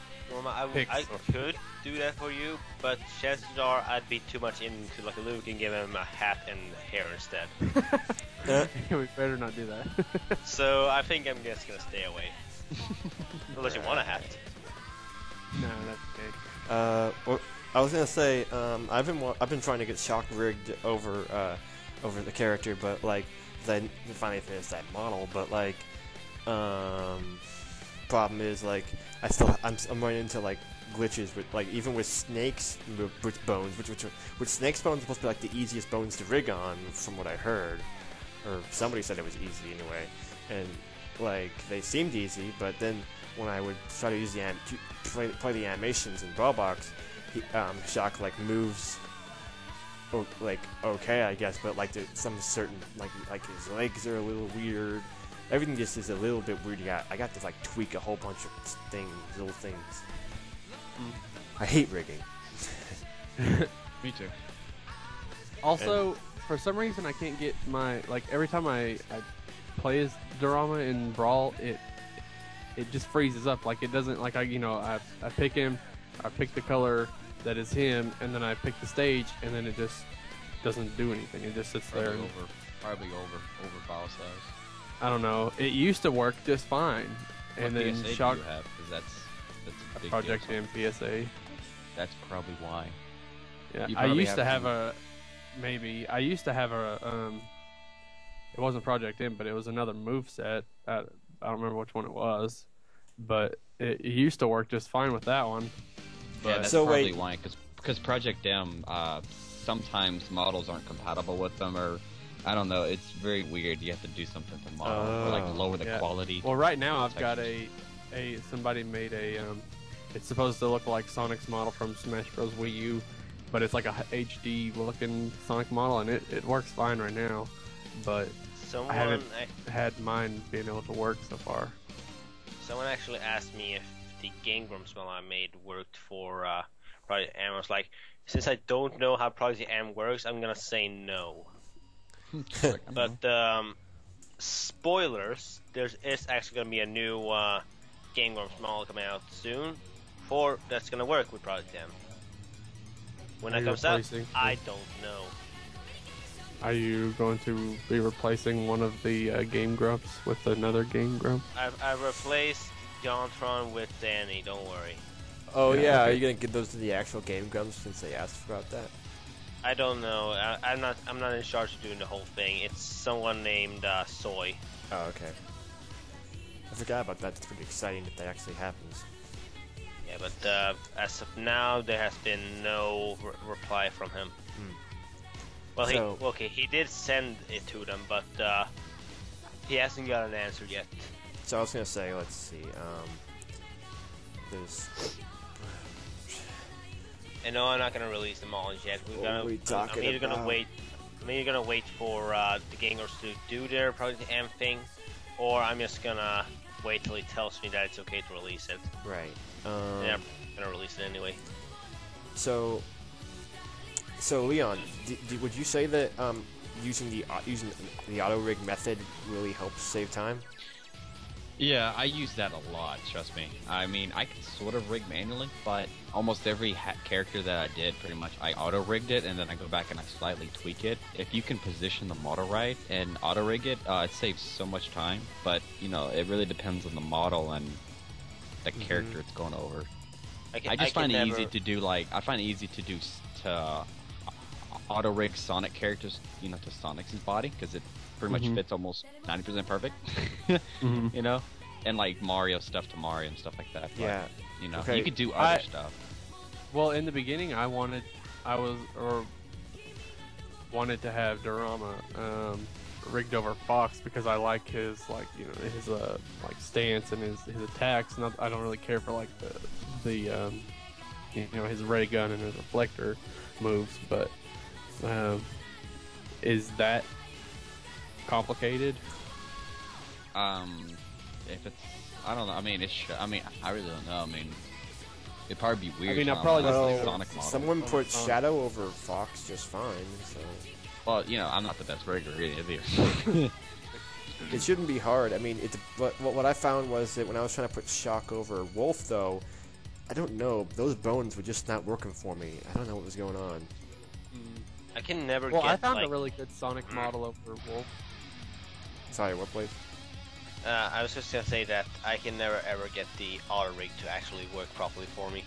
B: I
C: Pixar.
B: could do that for you, but chances are I'd be too much into like Luke and give him a hat and hair instead.
C: We better not do that.
B: So I think I'm just gonna stay away. Unless you want a hat.
C: No, that's okay.
A: Well, I was gonna say, I've been trying to get Shock rigged over the character, but like, I finally finished that model. But like, problem is like, I'm running into like glitches with like even with Snake's bones, which Snake's bones are supposed to be like the easiest bones to rig on, from what I heard, or somebody said it was easy anyway, and like they seemed easy, but then when I would try to use play the animations in BrawlBox, Shock like moves, or like okay I guess, but like there's some certain like his legs are a little weird. Everything just is a little bit weird. I got to like tweak a whole bunch of little things. I hate rigging.
D: Me too.
C: Also, for some reason, I can't get my like every time I play as Dorama in Brawl, it just freezes up. Like it doesn't like I pick him, I pick the color that is him, and then I pick the stage, and then it just doesn't do anything. It just sits there.
D: Probably over file size.
C: I don't know. It used to work just fine, and
D: What
C: then
D: PSA
C: Shock
D: do you have? 'Cause that's a big
C: Project
D: deal.
C: M PSA.
D: That's probably why.
C: Yeah,
D: You
C: I
D: probably
C: used to
D: have
C: have I used to have it wasn't Project M, but it was another move set. I don't remember which one it was, but it used to work just fine with that one.
D: Yeah,
C: But
D: that's
A: So
D: probably
A: wait.
D: why. Because Project M, sometimes models aren't compatible with them, or I don't know. It's very weird. You have to do something to model, or like lower the
C: yeah.
D: quality.
C: well, right now I've got somebody made a it's supposed to look like Sonic's model from Smash Bros. Wii U, but it's like a HD looking Sonic model, and it works fine right now. But
B: Someone
C: I haven't had mine being able to work so far.
B: Someone actually asked me if the Game Grumps model I made worked for Project M. I was like, since I don't know how Project M works, I'm gonna say no. But spoilers, there is actually gonna be a new Game Grumps model coming out soon, that's gonna work with Project M. When
C: Are
B: that
C: you
B: comes out,
C: replacing-
B: I don't know.
C: Are you going to be replacing one of the Game Grumps with another Game Grump?
B: I've replaced Jontron with Danny. Don't worry.
A: Oh
C: Yeah,
A: yeah,
C: okay.
A: are you gonna give those to the actual Game Grumps since they asked about that?
B: I don't know. I'm not in charge of doing the whole thing. It's someone named Soy.
A: Oh okay. I forgot about that. It's pretty exciting if that actually happens.
B: Yeah, but as of now, there has been no reply from him. Well,
A: So-
B: he did send it to them, but he hasn't got an answer yet.
A: So I was gonna say, let's see. There's.
B: And no, I'm not gonna release them all yet.
A: What are we talking
B: I'm either gonna
A: about?
B: wait. I'm either gonna wait for the gamers to do their Project M thing, or I'm just gonna wait till he tells me that it's okay to release it.
A: Right.
B: And I'm gonna release it anyway.
A: So Leon, would you say that using the auto rig method really helps save time?
D: Yeah, I use that a lot, trust me. I mean, I can sort of rig manually, but almost every character that I did, pretty much, I auto-rigged it, and then I go back and I slightly tweak it. If you can position the model right and auto-rig it, it saves so much time, but, you know, it really depends on the model and the character it's going over. I just find it easy to do, to auto-rig Sonic characters, you know, to Sonic's body, because pretty much fits almost 90% perfect. You know, and like Mario stuff to Mario and stuff like that. But,
A: Yeah.
D: you know,
A: Okay.
D: you could do other stuff.
C: Well, in the beginning, I wanted to have Dorama rigged over Fox because I like his his stance and his attacks. Not, I don't really care for like the his ray gun and his reflector moves, but is that complicated?
D: If it's, I don't know. I mean, I really don't know. I mean, it'd probably be weird.
C: I mean,
D: to
C: I probably
D: unlock
C: just
D: the Sonic model.
A: Someone put Shadow over Fox just fine, so...
D: Well, you know, I'm not the best rigger either.
A: It shouldn't be hard. I mean, what I found was that when I was trying to put Shock over Wolf, though, I don't know, those bones were just not working for me. I don't know what was going on.
B: I can never
C: Well,
B: get,
C: I found
B: like...
C: a really good Sonic model over Wolf.
A: Sorry, what place?
B: I was just gonna say that I can never ever get the auto rig to actually work properly for me.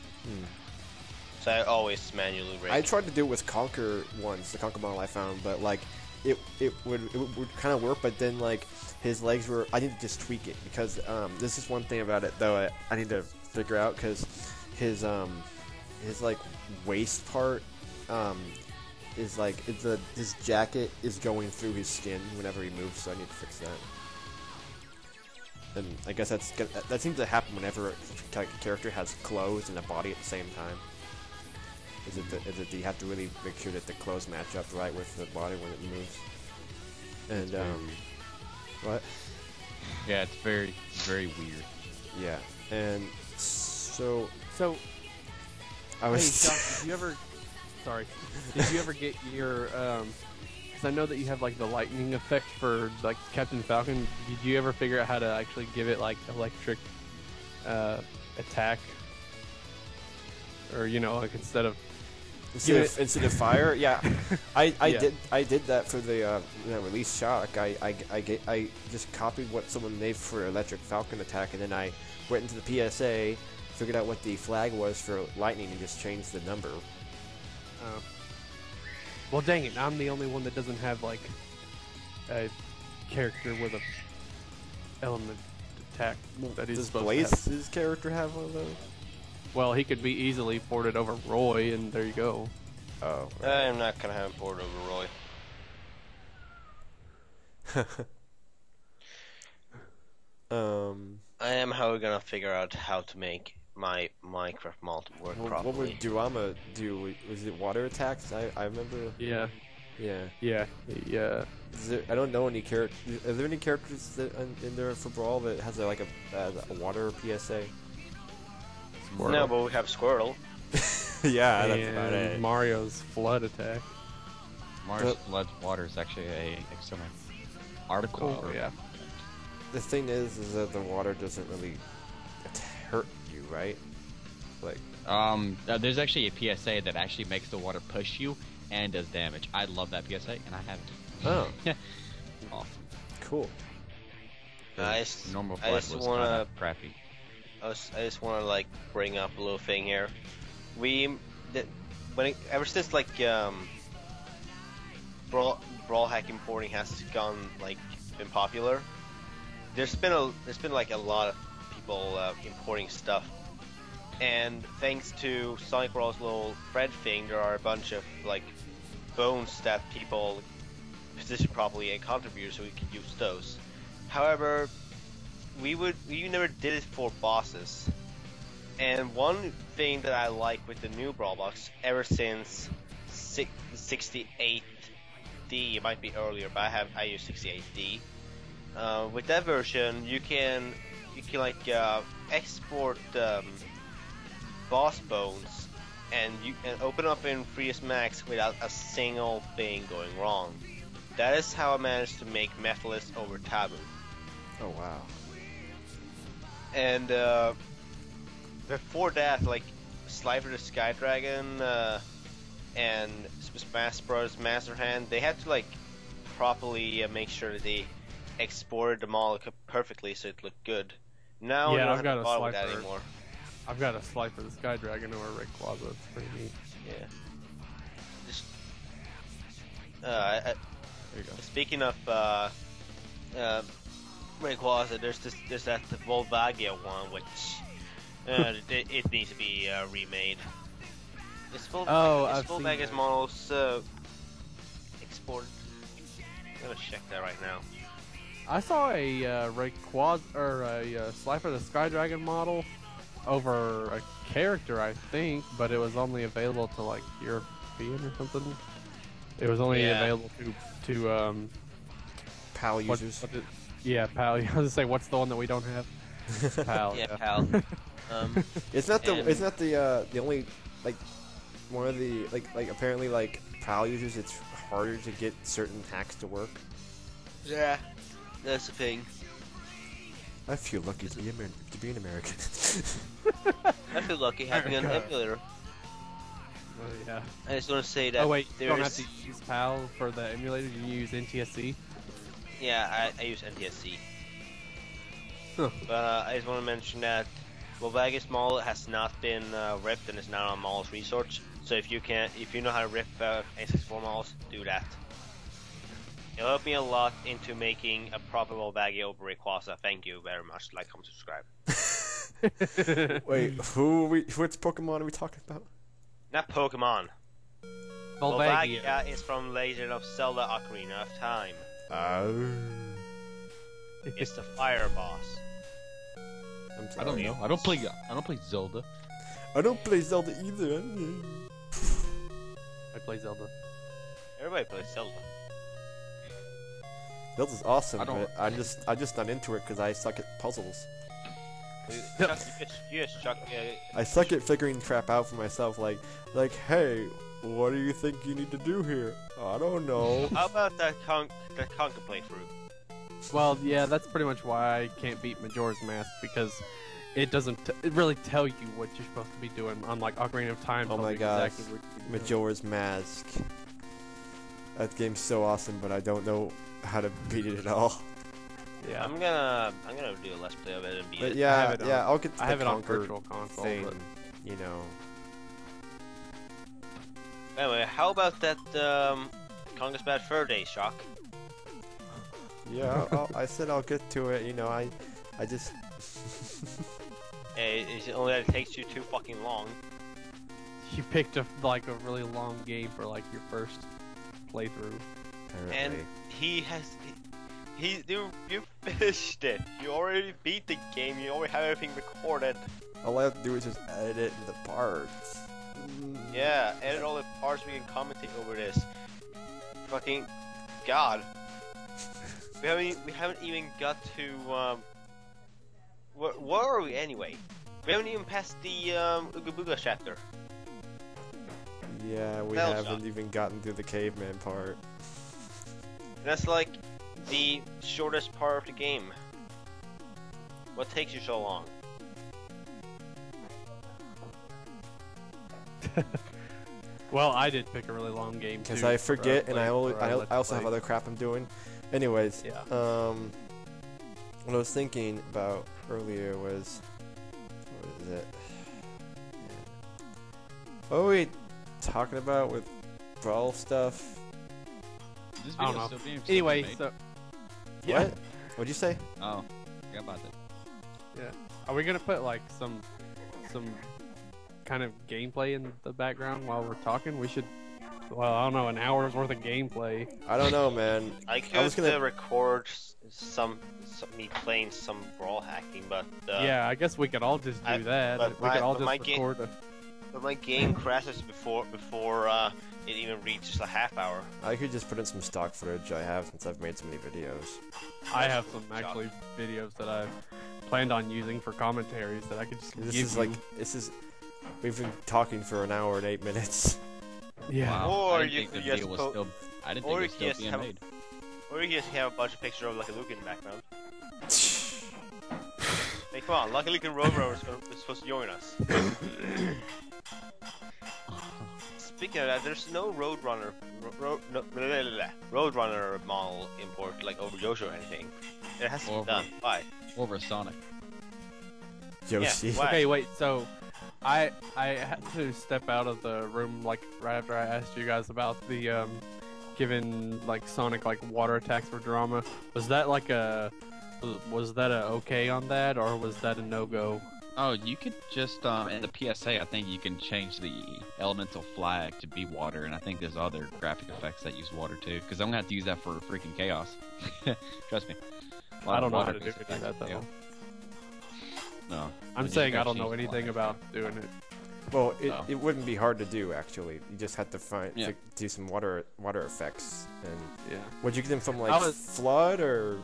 B: So I always manually rig.
A: I tried to do it with Conquer once, the Conquer model I found, but like it would kind of work, but then like his legs were, I need to just tweak it because this is one thing about it though I need to figure out, because his like waist part is like his jacket is going through his skin whenever he moves, so I need to fix that. And I guess that seems to happen whenever a character has clothes and a body at the same time. Is it you have to really make sure that the clothes match up right with the body when it moves? And what?
D: Yeah, it's very, very weird.
A: Yeah, and so I
C: Hey,
A: was.
C: Josh, did you ever get your because I know that you have like the lightning effect for like Captain Falcon. Did you ever figure out how to actually give it like electric attack, or like instead of
A: Instead of fire, yeah, I
C: Yeah.
A: did that for the release Shock. I just copied what someone made for Electric Falcon attack, and then I went into the PSA, figured out what the flag was for lightning, and just changed the number.
C: Well, dang it! I'm the only one that doesn't have like a character with a element attack that he's
A: Does
C: supposed
A: Blaze's character have one of those?
C: to have. Well, he could be easily ported over Roy, and there you go.
A: Oh.
B: I'm not gonna have him poured over Roy. I am, however, gonna figure out how to make my Minecraft mod work properly.
A: What would Durama do? Was it water attacks? I remember.
C: Yeah.
A: Yeah.
C: Yeah.
A: I don't know any characters. Are there any characters that in there for Brawl that has a water PSA?
C: Squirtle.
B: No, but we have Squirtle.
A: Yeah,
C: and
A: that's about it.
C: Mario's flood attack.
D: Mars Blood Water is actually a external article.
C: Oh, yeah.
A: The thing is that the water doesn't really hurt you, right? Like,
D: there's actually a PSA that actually makes the water push you and does damage. I love that PSA, and I have it.
A: oh,
D: Awesome.
A: cool.
D: Normal
B: I
D: flood
B: just
D: was
B: wanna-
D: kind of crappy.
B: I just want to like bring up a little thing here. Ever since like Brawl Hack importing has been popular, there's been like a lot of people importing stuff, and thanks to Sonic Brawl's little thread thing, there are a bunch of like bones that people position properly and contribute, so we can use those. However, we never did it for bosses. And one thing that I like with the new Brawl Box, ever since 68D, it might be earlier, but I use 68D. With that version, you can like export boss bones and open up in Freest Max without a single thing going wrong. That is how I managed to make Metallist over Taboo.
A: Oh wow.
B: And before that, like Slifer the Sky Dragon and Smash Bros. Master Hand, they had to like properly make sure that they exported them all perfectly so it looked good. Now
C: Yeah,
B: we don't
C: I've
B: have
C: got
B: to
C: a
B: bother with that
C: Slifer.
B: anymore.
C: I've got a Slifer the Sky Dragon over Red Plaza. It's pretty neat.
B: Yeah. Just
D: There you go.
B: Speaking of Rayquaza, there's that Volvagia one, which it needs to be remade. Is Volvagia's models exported? I'm gonna check that right now.
C: I saw a Rayquaza or a Slifer the Sky Dragon model over a character, I think, but it was only available to like European or something. It was only available to
A: PAL users.
C: Yeah, PAL. I was gonna say, what's the one that we don't have? PAL.
B: Yeah, PAL.
A: Isn't that the only like one of the like apparently like PAL users? It's harder to get certain hacks to work.
B: Yeah, that's the thing.
A: I feel lucky to be an American.
B: I feel lucky having an emulator.
C: Oh, yeah.
B: I just want to say that.
C: Oh wait, you don't have to use PAL for the emulator. You use NTSC.
B: Yeah, I use NTSC.
C: Huh.
B: But I just want to mention that Volvagia's model has not been ripped and is now on Models Research. So if you know how to rip A64 models, do that. It'll help me a lot into making a proper Volvagia over Rayquaza. Thank you very much. Like, comment, subscribe.
A: Wait, which Pokemon are we talking about?
B: Not Pokemon.
C: Volvagia.
B: Volvagia is from Legend of Zelda: Ocarina of Time.
A: Oh.
B: It's the fire boss.
D: I don't know. I don't play Zelda.
A: I don't play Zelda either.
C: I play Zelda.
B: Everybody plays Zelda.
A: Zelda's awesome, but I'm just not into it because I suck at puzzles.
B: Chuck,
A: I suck at figuring crap out for myself. Like, hey, what do you think you need to do here? I don't know.
B: How about that Conker playthrough?
C: Well, yeah, that's pretty much why I can't beat Majora's Mask, because it doesn't really tell you what you're supposed to be doing. Unlike Ocarina of Time.
A: Oh my gosh, exactly Majora's Mask. That game's so awesome, but I don't know how to beat it at all.
C: Yeah,
B: I'm gonna do a let's play of it and beat
A: but
B: it.
A: yeah, I'll get to the
C: I have it on
A: Conker
C: Virtual Console,
A: thing,
C: but...
A: you know.
B: Anyway, how about that Conker's Bad Fur Day, Shock?
A: Yeah, I said I'll get to it. You know, I just.
B: Hey, it's only that it takes you too fucking long.
C: You picked a really long game for like your first playthrough.
A: Apparently.
B: And you finished it. You already beat the game. You already have everything recorded.
A: All I have to do is just edit the parts.
B: Yeah, edit all the parts. We can commentate over this. Fucking God. We haven't even got to where are we anyway? We haven't even passed the Ooga Booga chapter.
A: Yeah, we haven't even gotten through the caveman part.
B: That's like the shortest part of the game. What takes you so long?
C: Well, I did pick a really long game too.
A: Because I forget, and I also have other crap I'm doing. Anyways,
C: yeah.
A: What I was thinking about earlier was, what is it? Yeah. What were we talking about with Brawl stuff?
D: This
C: I don't know. Anyway, so
A: yeah. What? What'd you say?
D: Oh, forgot about that.
C: Yeah. Are we gonna put like some kind of gameplay in the background while we're talking? We should. Well, I don't know, an hour's worth of gameplay.
A: I don't know, man.
B: I was gonna record some me playing some Brawl hacking, but
C: yeah, I guess we could all just do that. We could all just record.
B: But my game crashes before it even reaches a half hour.
A: I could just put in some stock footage I have since I've made so many videos.
C: I have some actually videos that I've planned on using for commentaries that I could just give
A: we've been talking for an hour and 8 minutes.
C: Yeah.
D: Wow.
B: Or
D: I didn't think it was still being made.
B: Or you just have a bunch of pictures of Lucky Luke in the background. Hey, come on, Lucky Luke and Rover is supposed to join us. Speaking of that, there's no Roadrunner model import like over Yoshi or anything. It has to be done. Why?
D: Over Sonic.
A: Yoshi.
B: Yeah, why?
C: Okay, wait. So, I had to step out of the room like right after I asked you guys about the giving like Sonic like water attacks for drama. Was that like a okay on that, or was that a no-go?
D: Oh, you could just in the PSA, I think you can change the elemental flag to be water, and I think there's other graphic effects that use water too. Because I'm gonna have to use that for freaking chaos. Trust me.
C: I don't know how to do any of that though.
D: Yeah. No.
C: I'm saying I don't know anything about doing it.
A: Well, it wouldn't be hard to do actually. You just had to do some water effects. And
C: yeah.
A: Would you get them from like Flood or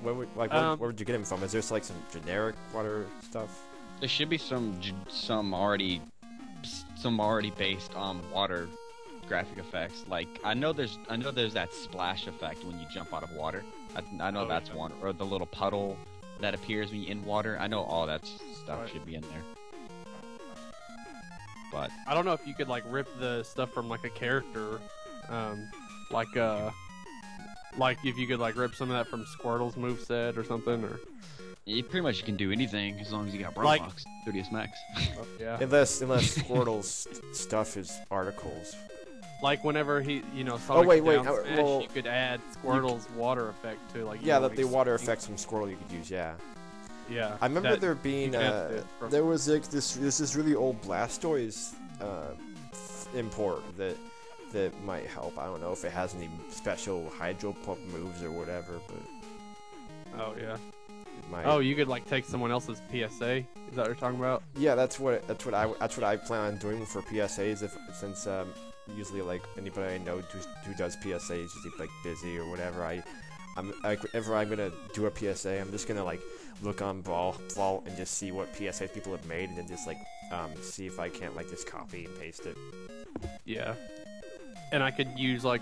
A: where would you get them from? Is there like some generic water stuff?
D: There should be some already based on water graphic effects. Like I know there's that splash effect when you jump out of water. I know that's one, or the little puddle that appears when you're in water. I know all that stuff should be in there. But
C: I don't know if you could like rip the stuff from like a character, like if you could like rip some of that from Squirtle's moveset or something, or
D: you pretty much can do anything as long as you got Brawl
C: like,
D: Box 30th Max.
C: Yeah.
A: Unless Squirtle's stuff is articles.
C: Like whenever he, Sonic
A: well,
C: you could add Squirtle's water effect to like.
A: Yeah, the water effects from Squirtle you could use. Yeah.
C: Yeah.
A: I remember there being there was like this really old Blastoise import that might help. I don't know if it has any special Hydro Pump moves or whatever, but
C: oh yeah. Oh, you could like take someone else's PSA. Is that what you're talking about?
A: Yeah, that's what I plan on doing for PSAs. Since usually like anybody I know who does PSAs is usually like busy or whatever. Whenever I'm gonna do a PSA, I'm just gonna like look on Brawl Vault and just see what PSAs people have made, and then just like see if I can't like just copy and paste it.
C: Yeah, and I could use like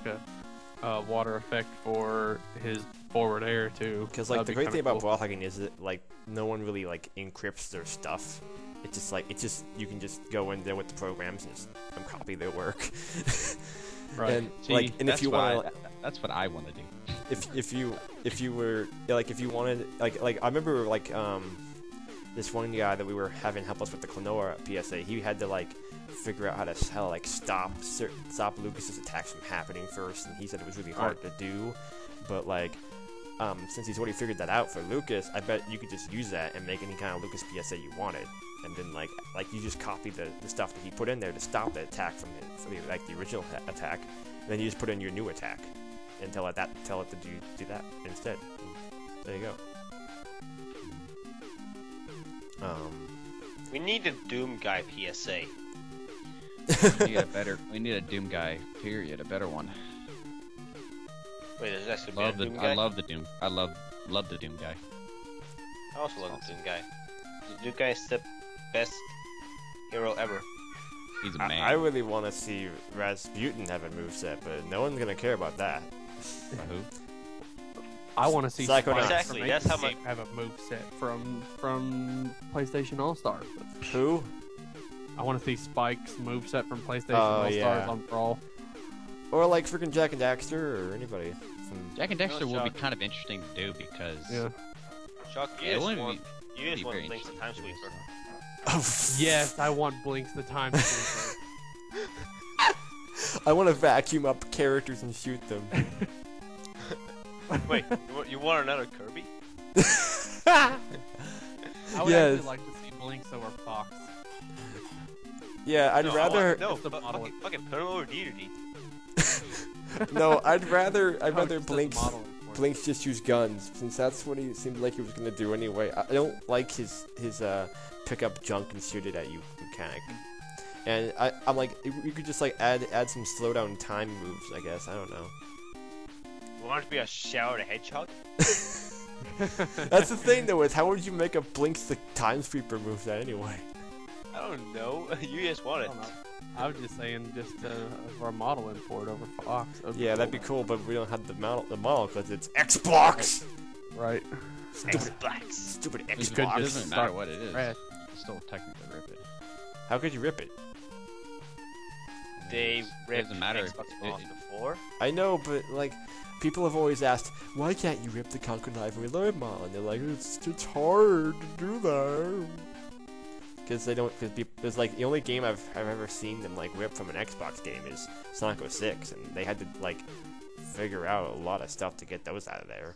C: a water effect for his forward air too.
A: Because like the great thing about Brawl Hacking is that like no one really like encrypts their stuff. It's just you can just go in there with the programs and just copy their work.
C: Right.
A: And see, if you want,
D: that's what I want to do.
A: If you were like if you wanted like I remember like this one guy that we were having help us with the Klonoa PSA, he had to like figure out how to like stop Lucas's attacks from happening first, and he said it was really hard to do, but like since he's already figured that out for Lucas, I bet you could just use that and make any kind of Lucas PSA you wanted, and then like you just copy the stuff that he put in there to stop the attack from the original attack, and then you just put in your new attack and tell it to do that instead. There you go.
B: We need a Doom Guy PSA.
D: We need a Doom Guy. Period. A better one.
B: Wait, is that a Doom Guy?
D: I love the Doom. I love the Doom Guy.
B: I also love the Doom Guy. The Doom Guy is the best hero ever.
D: He's a man.
A: I really want to see Rasputin have a moveset, but no one's gonna care about that.
D: Who?
C: I want to see
A: Psychonauts.
B: Exactly. That's how much
C: have a moveset from PlayStation All Stars.
A: Who?
C: I want to see Spike's moveset from PlayStation All Stars on Brawl.
A: Or like freaking Jak and Daxter or anybody.
D: Jak and Daxter would be kind of interesting to do because.
C: Yeah.
B: Shock, you just want Blinks the Time Sweeper.
C: Yes, I want Blinks the Time Sweeper.
A: I want to vacuum up characters and shoot them.
B: Wait, you want another Kirby?
C: I would actually like to see Blinks over Fox.
A: Yeah, I'd rather.
B: Fucking put him over Dedede.
A: No, I'd rather Blinks just use guns, since that's what he seemed like he was gonna do anyway. I don't like his pick up junk and shoot it at you mechanic. And I'm like, you could just like add some slowdown time moves, I guess. I don't know.
B: You want it to be a Shower the Hedgehog?
A: That's the thing though, is how would you make a Blinks the Time Sweeper move that anyway?
B: I don't know. You just want it.
C: I was just saying, for a model import over Fox.
A: Yeah, that'd be cool, but we don't have the model because it's Xbox.
C: Right.
A: Stupid Xbox.
D: It doesn't matter what it is. You can still technically rip it.
A: How could you rip it?
B: They ripped
D: Xbox
B: off before.
A: I know, but like, people have always asked, why can't you rip the Conquer Knife and Reload model? And they're like, it's hard to do that. because they don't. Because like the only game I've ever seen them like rip from an Xbox game is Sonic 06, and they had to like figure out a lot of stuff to get those out of there.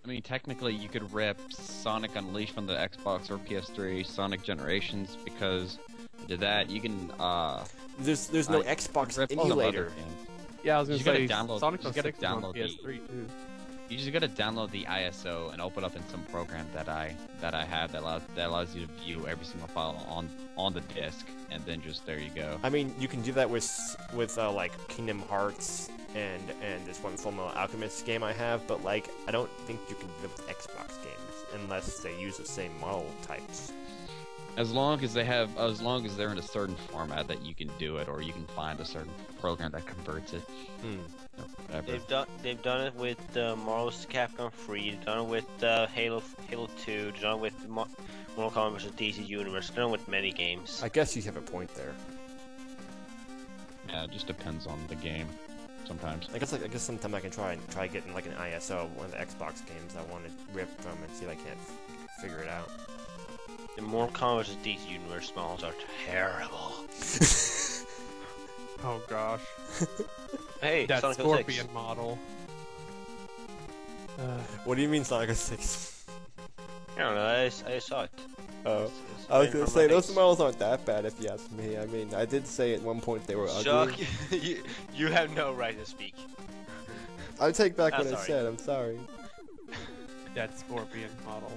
D: I mean, technically, you could rip Sonic Unleashed from the Xbox or PS3, Sonic Generations, because to that you can.
A: There's no Xbox emulator.
C: Yeah, I was gonna say
D: download,
C: Sonic
D: you
C: 06
D: gotta download
C: on PS3 too.
D: You just gotta download the ISO and open up in some program that I have that allows you to view every single file on the disc, and then just there you go.
A: I mean, you can do that with like Kingdom Hearts and this one Fullmetal Alchemist game I have, but like I don't think you can do it with Xbox games unless they use the same model types.
D: As long as they're in a certain format that you can do it, or you can find a certain program that converts it.
B: Whatever. They've done it with Marvel vs. Capcom 3. They've done it with Halo 2. They've done it with Mortal Kombat vs. DC Universe. They've done it with many games.
A: I guess you have a point there.
D: Yeah, it just depends on the game. Sometimes.
A: I guess sometime I can try getting like an ISO of one of the Xbox games I want to rip from and see if I can't figure it out.
B: The Mortal Kombat vs. DC Universe models are terrible.
C: Oh gosh.
B: Hey,
C: that
B: Sonic
C: Scorpion
B: 06.
C: model.
A: What do you mean Sonic 06?
B: I don't know, I saw it.
A: Oh.
B: It's
A: I was
B: right
A: gonna
B: from
A: say,
B: my
A: those
B: face.
A: models aren't that bad if you ask me. I mean, I did say at one point they were ugly.
B: Chuck, you have no right to speak.
A: I take back what I
B: sorry.
A: said, I'm sorry.
C: That Scorpion model.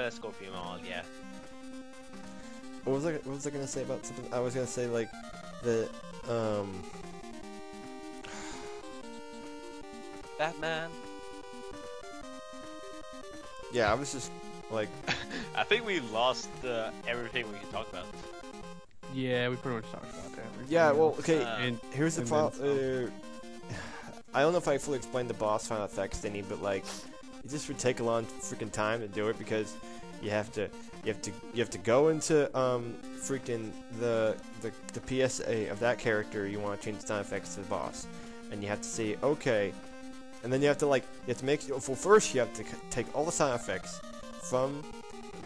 B: Scorpion model, yeah.
A: What was I gonna say about something? I was gonna say like the
B: Batman.
A: yeah, I was just like
B: I think we lost everything we could talk about.
C: Yeah, we pretty much talked about that.
A: yeah, well, okay.
C: And
A: Here's the
C: and
A: problem. I don't know if I fully explained the boss final effects thingy, but like, it just would take a long freaking time to do it because you have to go into freaking the PSA of that character you want to change the sound effects to the boss, and you have to say okay, and then you have to make well first you have to take all the sound effects from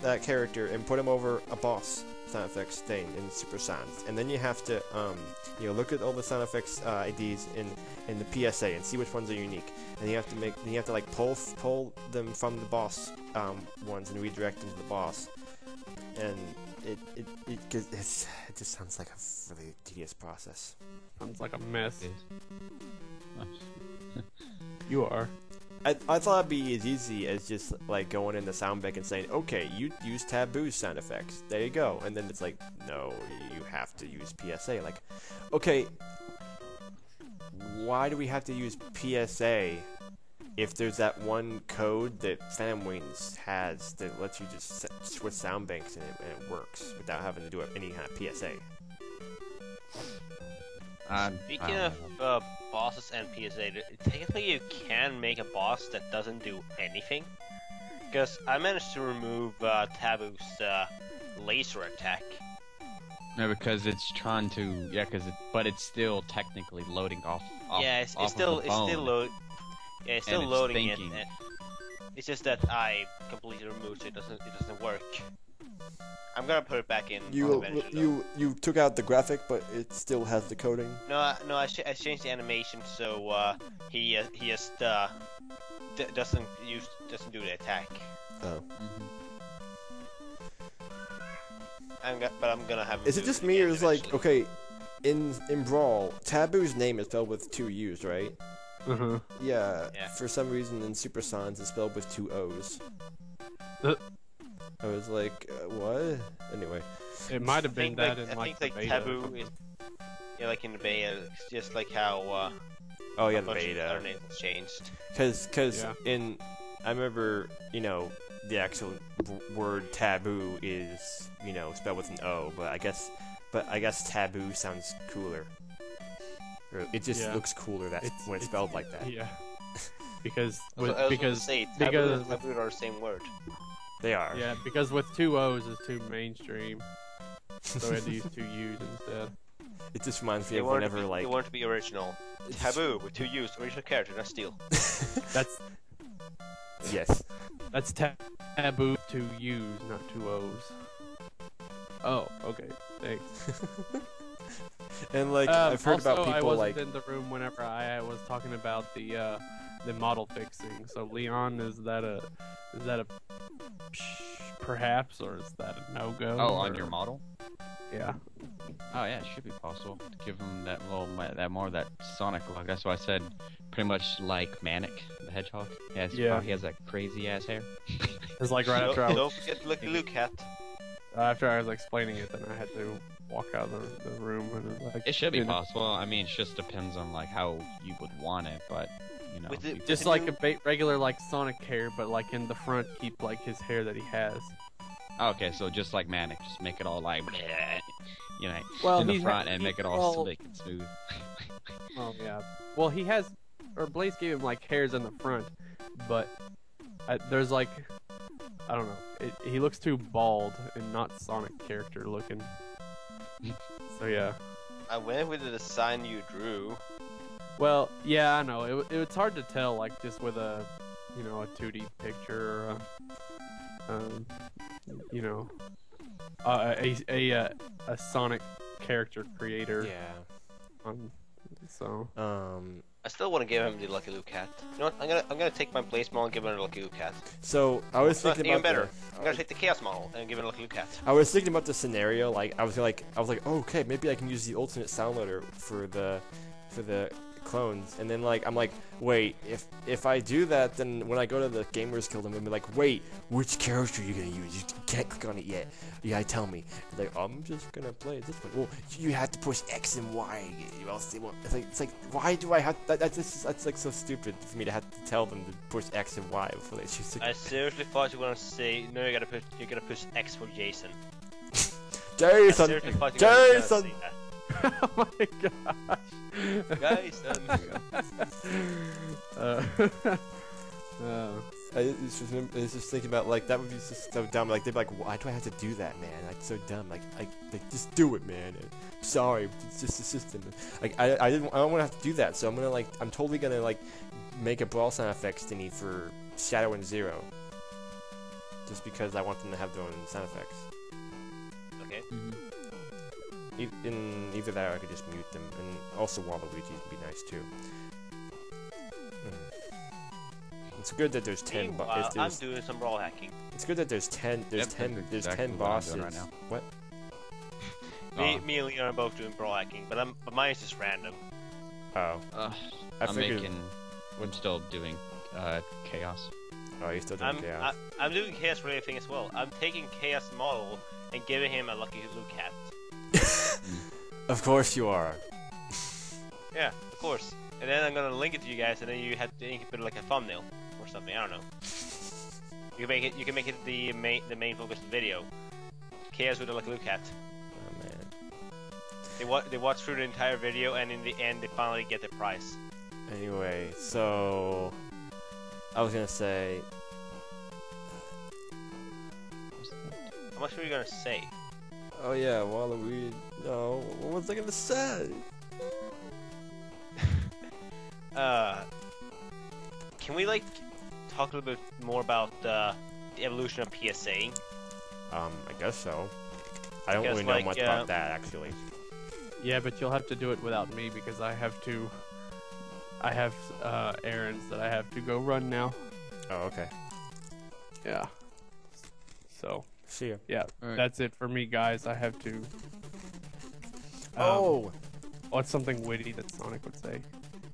A: that character and put them over a boss sound effects thing in Super Sounds, and then you have to look at all the sound effects IDs in the PSA and see which ones are unique, and you have to pull them from the boss ones and redirect them to the boss, and it just sounds like a really tedious process.
C: Sounds like a mess. You are.
A: I thought it'd be as easy as just like going in the sound bank and saying, okay, you use Taboo sound effects. There you go. And then it's like, no, you have to use PSA. Like, okay, why do we have to use PSA if there's that one code that Fanwings has that lets you just switch sound banks and it works without having to do any kind of PSA?
B: Speaking of bosses and PSA, technically you can make a boss that doesn't do anything. Because I managed to remove Taboo's laser attack.
D: No, because it's trying to, but it's still technically loading off.
B: Yeah, it's still loading it. It's just that I completely removed it. It doesn't work. I'm gonna put it back in.
A: You took out the graphic, but it still has the coding.
B: No, I changed the animation so he just doesn't do the attack.
A: Oh.
B: But I'm gonna have.
A: Is it just me, or is like okay, in Brawl, Taboo's name is spelled with 2 U's, right?
C: Mm-hmm.
A: Yeah. For some reason, in Super Sons, it's spelled with 2 O's. I was like, what? Anyway.
C: It might have been that in
B: I
C: like
B: think
C: the beta.
B: Taboo is like in the beta. It's just like how.
A: Oh yeah,
B: a
A: the
B: bunch of
A: beta.
B: other names changed.
A: Because
C: Yeah.
A: I remember, the actual word taboo is, spelled with an O, but I guess taboo sounds cooler. Or it just looks cooler when it's spelled like that.
C: Yeah. Because
B: Taboo and taboo are the same word.
A: They are.
C: Yeah, because with 2 O's is too mainstream, so we had to use 2 U's instead.
A: It just reminds me
B: They
A: of
B: want
A: whenever
B: they want to be original. Taboo with 2 U's, original character, not steal.
C: That's
A: yes.
C: that's taboo to use, not two O's. Oh, okay. Thanks.
A: And like I've heard about people
C: I wasn't
A: like
C: in the room whenever I was talking about the model fixing. So Leon, is that a perhaps, or is that a no-go?
D: Oh, on your model?
C: Yeah.
D: Oh yeah, it should be possible to give him that little, that Sonic look. That's why I said pretty much like Manic the Hedgehog. Yeah. He has that crazy ass hair.
C: It's like right after I
B: Don't forget Lucky Luke hat.
C: After I was explaining it, then I had to walk out of the room. And it, was like,
D: it should be possible. I mean, it just depends on like how you would want it, but you know,
C: just like a regular like Sonic hair, but like in the front, keep like his hair that he has.
D: Okay, so just like Manic, just make it all like, you know,
C: well,
D: in the front and make it all slick and smooth.
C: Oh yeah. Well, he has, or Blaze gave him like hairs in the front, but there's like, I don't know. He looks too bald and not Sonic character looking. So yeah.
B: I went with the design you drew.
C: Well, yeah, I know. It's hard to tell, like just with a, you know, a 2D picture, or you know, a Sonic character creator.
A: Yeah.
C: So.
B: I still want to give him the Lucky Luke hat. You know what? I'm gonna take my Blaze model and give him a Lucky Luke hat.
A: So I was thinking
B: even
A: about
B: better. I'm gonna take the Chaos model and give it a Lucky Luke hat.
A: I was thinking about the scenario. Like I was like, oh, okay, maybe I can use the alternate sound loader for the clones, and then like I'm like, wait, if I do that, then when I go to the Gamers Guild, I'm gonna be like, wait, which character are you gonna use? You can't click on it yet. You gotta tell me. And like, I'm just gonna play this one. Well, you have to push X and Y, or else they won't. It's like, why do I have that's like so stupid for me to have to tell them to push X and Y before they choose.
B: I seriously thought you were gonna say no. You gotta push X for Jason.
A: Jason. Jason.
C: Oh my gosh.
B: Guys,
A: I was just thinking about like that would be just so dumb. Like they'd be like, why do I have to do that, man? Like so dumb. Like just do it, man. Sorry, it's just the system. Like I don't want to have to do that. So I'm totally gonna like make a Brawl sound effects thingy for Shadow and Zero, just because I want them to have their own sound effects.
B: Okay.
A: In either that or I could just mute them, and also Waluigi would be nice too. It's good that there's 10 bosses.
B: I'm doing some brawl hacking.
A: It's good that there's 10 bosses.
D: Right now.
A: What?
B: Me and Leon are both doing brawl hacking, but mine is just random.
A: Oh.
D: I'm still doing chaos.
A: Oh, you're still doing chaos.
B: I'm doing chaos related thing as well. I'm taking chaos model and giving him a Lucky Luke hat.
A: Of course you are.
B: Yeah, of course. And then I'm gonna link it to you guys, and then you have to put it like a thumbnail or something. I don't know. You can make it the main focus of the video. Chaos with a Lucky Luke hat.
A: Oh man.
B: They watch through the entire video, and in the end, they finally get the prize.
A: Anyway, so I was gonna say.
B: How much were you gonna say?
A: Oh yeah, Waluigi. No, what was I gonna say?
B: Can we like talk a little bit more about the evolution of PSA?
A: I guess so. I don't really know much about that actually.
C: Yeah, but you'll have to do it without me because I have errands that I have to go run now.
A: Oh, okay.
C: Yeah. So.
A: See ya.
C: Yeah, that's it for me, guys. I have to. What's something witty that Sonic would say?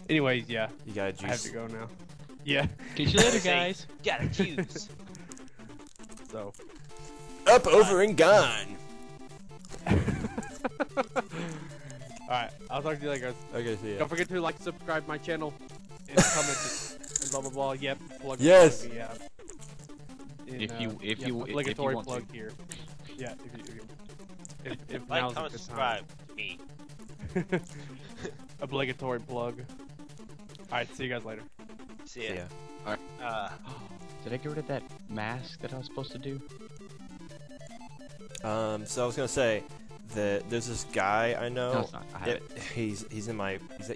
C: Anyways, yeah.
A: You gotta juice.
C: I have to go now. Yeah.
D: Catch you later, guys.
B: Gotta juice.
C: So.
A: Up, over, and gone.
C: Alright, I'll talk to you later, guys.
A: Okay, see ya.
C: Don't forget to like, subscribe my channel, and comment, and blah blah blah. Yep. Plug
A: yes.
C: Me, yeah.
D: If you
C: obligatory
D: want
C: plug
D: to.
C: Here. Yeah. If
B: like,
C: now's
B: comment,
C: a good
B: subscribe. Me.
C: Obligatory plug. Alright, see you guys later.
B: See ya.
D: Alright. Did I get rid of that mask that I was supposed to do?
A: So I was gonna say that there's this guy I know.
D: No, it's not. I have it.
A: He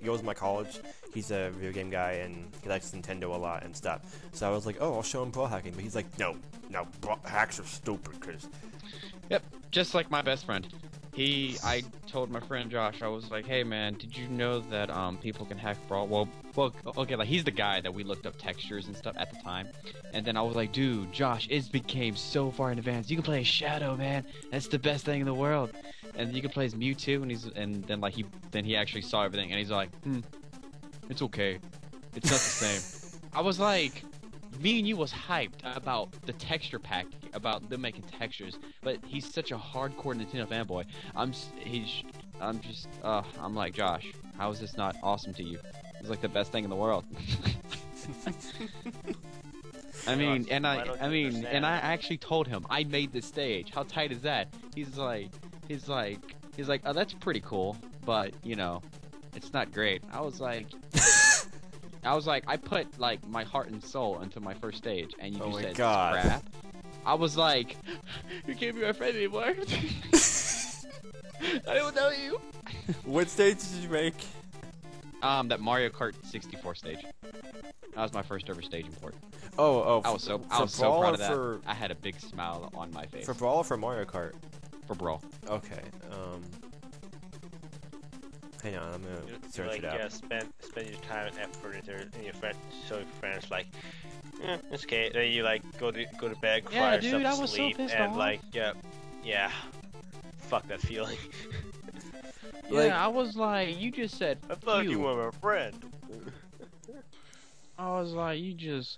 A: goes to my college. he's a video game guy and he likes Nintendo a lot and stuff. So I was like, oh, I'll show him brawl hacking, but he's like, no, hacks are stupid, cause.
D: Yep, just like my best friend. I told my friend Josh, I was like, hey man, did you know that people can hack Brawl? Well, okay, like he's the guy that we looked up textures and stuff at the time, and then I was like, dude, Josh, it became so far in advance. You can play as Shadow, man. That's the best thing in the world. And you can play as Mewtwo, and then he actually saw everything, and he's like, it's okay, it's not the same. I was like, me and you was hyped about the texture pack, about them making textures, but he's such a hardcore Nintendo fanboy. I'm like, Josh, how is this not awesome to you? It's like the best thing in the world. And I actually told him I made this stage. How tight is that? He's like, oh, that's pretty cool, but you know, it's not great. I was like, I put like my heart and soul into my first stage, and you just said it's crap. I was like, you can't be my friend anymore. I don't know you.
A: What stage did you make?
D: That Mario Kart 64 stage. That was my first ever stage import.
A: Oh,
D: I was so proud of that. I had a big smile on my face.
A: For Brawl or for Mario Kart?
D: For Brawl.
A: Okay. Hang on, I'm gonna search it out.
B: Yeah, spend your time and effort in your friend, show your friends like, it's okay. Then you like go to bed, cry yourself to sleep, and like, yeah, fuck that feeling.
D: Yeah, I was like, you just said.
B: I thought you were my friend.
D: I was like, you just.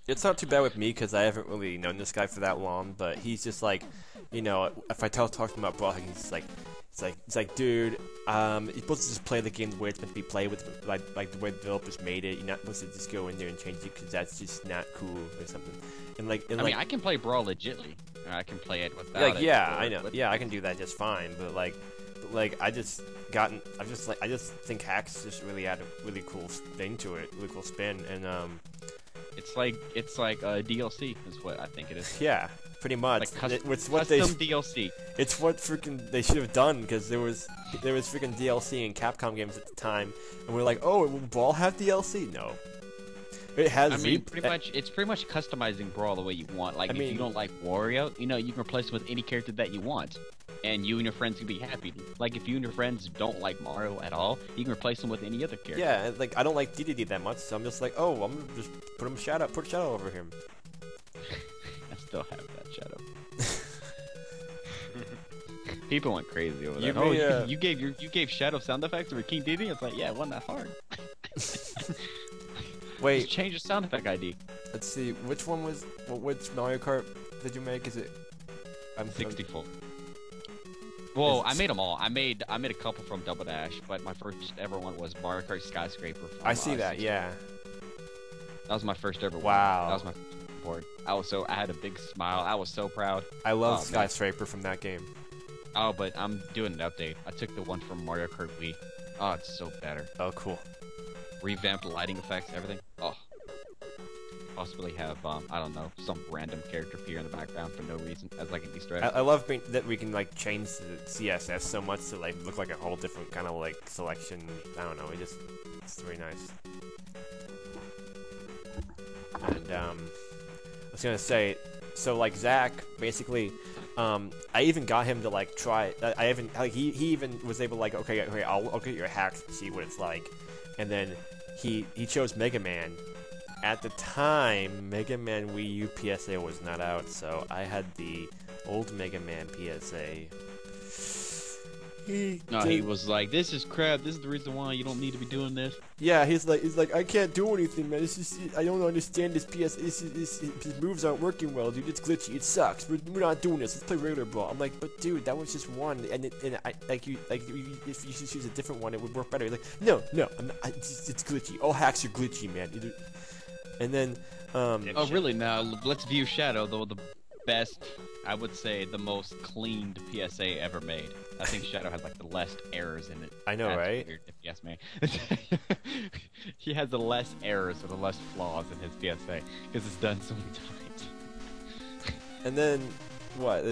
A: It's not too bad with me because I haven't really known this guy for that long, but he's just like, you know, if I talk to him about Brawl Hack, he's like. It's like, dude, you're supposed to just play the game the way it's meant to be played with, like the way the developers made it. You're not supposed to just go in there and change it because that's just not cool or something. I mean,
D: I can play Brawl legitly. I can play it without it.
A: Yeah, I know. Yeah, I can do that just fine. But I just think hacks just really add a really cool thing to it, really cool spin, and
D: it's like a DLC is what I think it is.
A: Yeah. Pretty much.
D: Like
A: it's what
D: custom DLC.
A: It's what freaking they should have done because there was freaking DLC in Capcom games at the time, and we're like, oh, will Brawl have DLC? No. It has.
D: I mean, it's pretty much customizing Brawl the way you want. Like, if you don't like Wario, you know, you can replace it with any character that you want, and you and your friends can be happy. Like, if you and your friends don't like Mario at all, you can replace them with any other character.
A: Yeah, like I don't like DDD that much, so I'm just like, oh, I'm gonna just put Shadow over him.
D: I still have that Shadow. People went crazy over that. You gave Shadow sound effects for King Dedede? It's like, yeah, it wasn't that hard.
A: Wait,
D: just change the sound effect ID.
A: Let's see, which Mario Kart did you make? Is it?
D: I'm 64. Well, I made them all. I made a couple from Double Dash, but my first ever one was Mario Kart Skyscraper.
A: I see that, yeah.
D: That was my first ever one.
A: Wow.
D: That was my board. I had a big smile. I was so proud.
A: I love Skyscraper from that game.
D: Oh, but I'm doing an update. I took the one from Mario Kart Wii. Oh, it's so better.
A: Oh, cool.
D: Revamped lighting effects, everything. Oh. Possibly have, I don't know, some random character appear in the background for no reason as like an Easter egg.
A: I love that we can like change the CSS so much to like look like a whole different kind of like selection. I don't know. It's very nice. And I was gonna say, so like Zach, basically, I even got him to like try. He even was able to like, okay, I'll get your hacks and see what it's like, and then he chose Mega Man. At the time, Mega Man Wii U PSA was not out, so I had the old Mega Man PSA.
D: He was like, "This is crap. This is the reason why you don't need to be doing this."
A: Yeah, he's like, I can't do anything, man. It's just, I don't understand this PSA. His moves aren't working well, dude. It's glitchy. It sucks. We're not doing this. Let's play regular Brawl. I'm like, but dude, that was just one, if you just use a different one, it would work better. He's like, no, it's glitchy. All hacks are glitchy, man. And then,
D: oh really? Now let's view Shadow, though the best, I would say, the most cleaned PSA ever made. I think Shadow has like the less errors in it.
A: I know, right?
D: Weird, if you ask me. He has the less errors or the less flaws in his PSA because it's done so many times.
A: And then, what?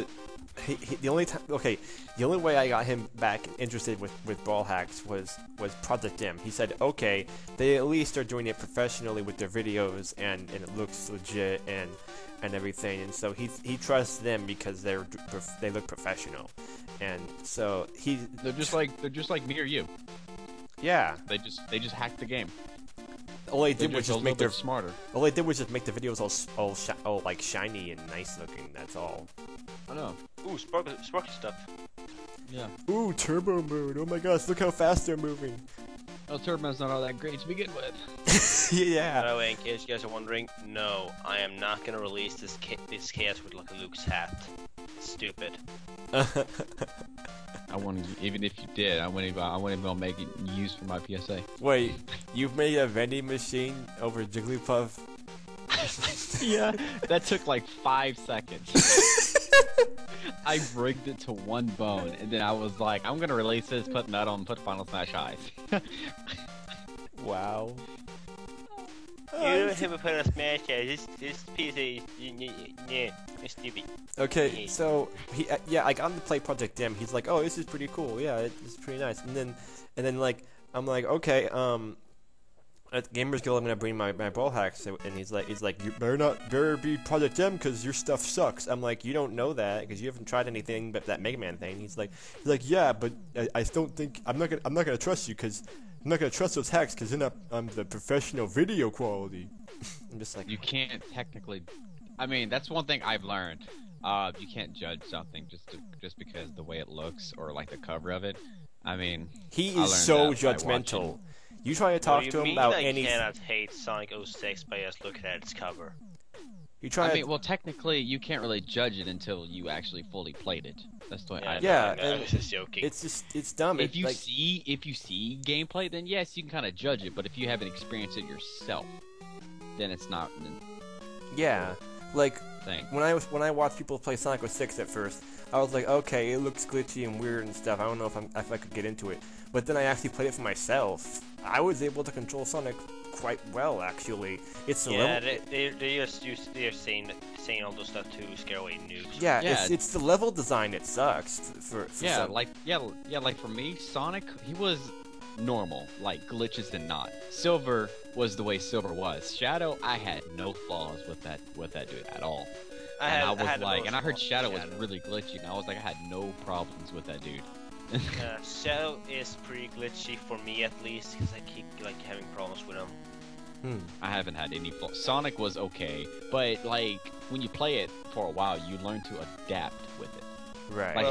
A: the only way I got him back interested with Brawl Hacks was Project M. He said, okay, they at least are doing it professionally with their videos, and it looks legit and everything, and so he trusts them because they look professional, and so
D: they're just like me or you.
A: Yeah.
D: They just hacked the game.
A: All they did was just make their
D: smarter.
A: All they did was just make the videos all like shiny and nice looking. That's all.
D: I know.
B: Ooh, sparky stuff.
D: Yeah.
A: Ooh, turbo mode. Oh my gosh, look how fast they're moving.
D: Well, turbo's not all that great to begin with.
A: Yeah.
B: By the way, in case you guys are wondering, no, I am not gonna release this chaos with Lucky Luke's hat. Stupid.
D: I wouldn't, even if you did, I wouldn't even make it used for my PSA.
A: Wait, you've made a vending machine over Jigglypuff?
D: Yeah, that took like 5 seconds. I rigged it to one bone, and then I was like, I'm gonna release this, put nut on, put Final Smash eyes.
A: Wow.
B: You don't have a Final Smash eyes. This PC is stupid.
A: Okay, so yeah, I got him to play Project M. He's like, oh, this is pretty cool. Yeah, it's pretty nice. And then like, I'm like, okay, at Gamers Guild, I'm gonna bring my Brawl Hacks, and he's like, you better be Project M because your stuff sucks. I'm like, you don't know that because you haven't tried anything but that Mega Man thing. He's like, yeah, but I don't think I'm not gonna trust you because I'm not gonna trust those hacks because they're not the professional video quality. I'm just like,
D: you can't technically. I mean, that's one thing I've learned. You can't judge something just because the way it looks or like the cover of it. I mean,
A: he is so judgmental. You try to talk to him about anything.
B: You cannot hate Sonic 06 by just looking at its cover.
D: I mean, well, technically, you can't really judge it until you actually fully played it. That's the way I
B: I was just joking.
A: It's dumb.
D: If you see gameplay, then yes, you can kind of judge it. But if you haven't experienced it yourself, then it's not.
A: Yeah, like when I watched people play Sonic 06 at first, I was like, okay, it looks glitchy and weird and stuff. I don't know if I could get into it. But then I actually played it for myself. I was able to control Sonic quite well, actually. It's the level.
B: They're saying all those stuff to scare away noobs.
A: Yeah, it's the level design that sucks for
D: Sonic. Like for me, Sonic, he was normal, like glitches and not. Silver was the way Silver was. Shadow, I had no flaws with that dude at all. I heard Shadow was really glitchy, and I was like, I had no problems with that dude.
B: Shadow is pretty glitchy for me at least, because I keep like having problems with him.
D: I haven't had any flaws. Sonic was okay, but like when you play it for a while, you learn to adapt with it.
A: Right.
D: Like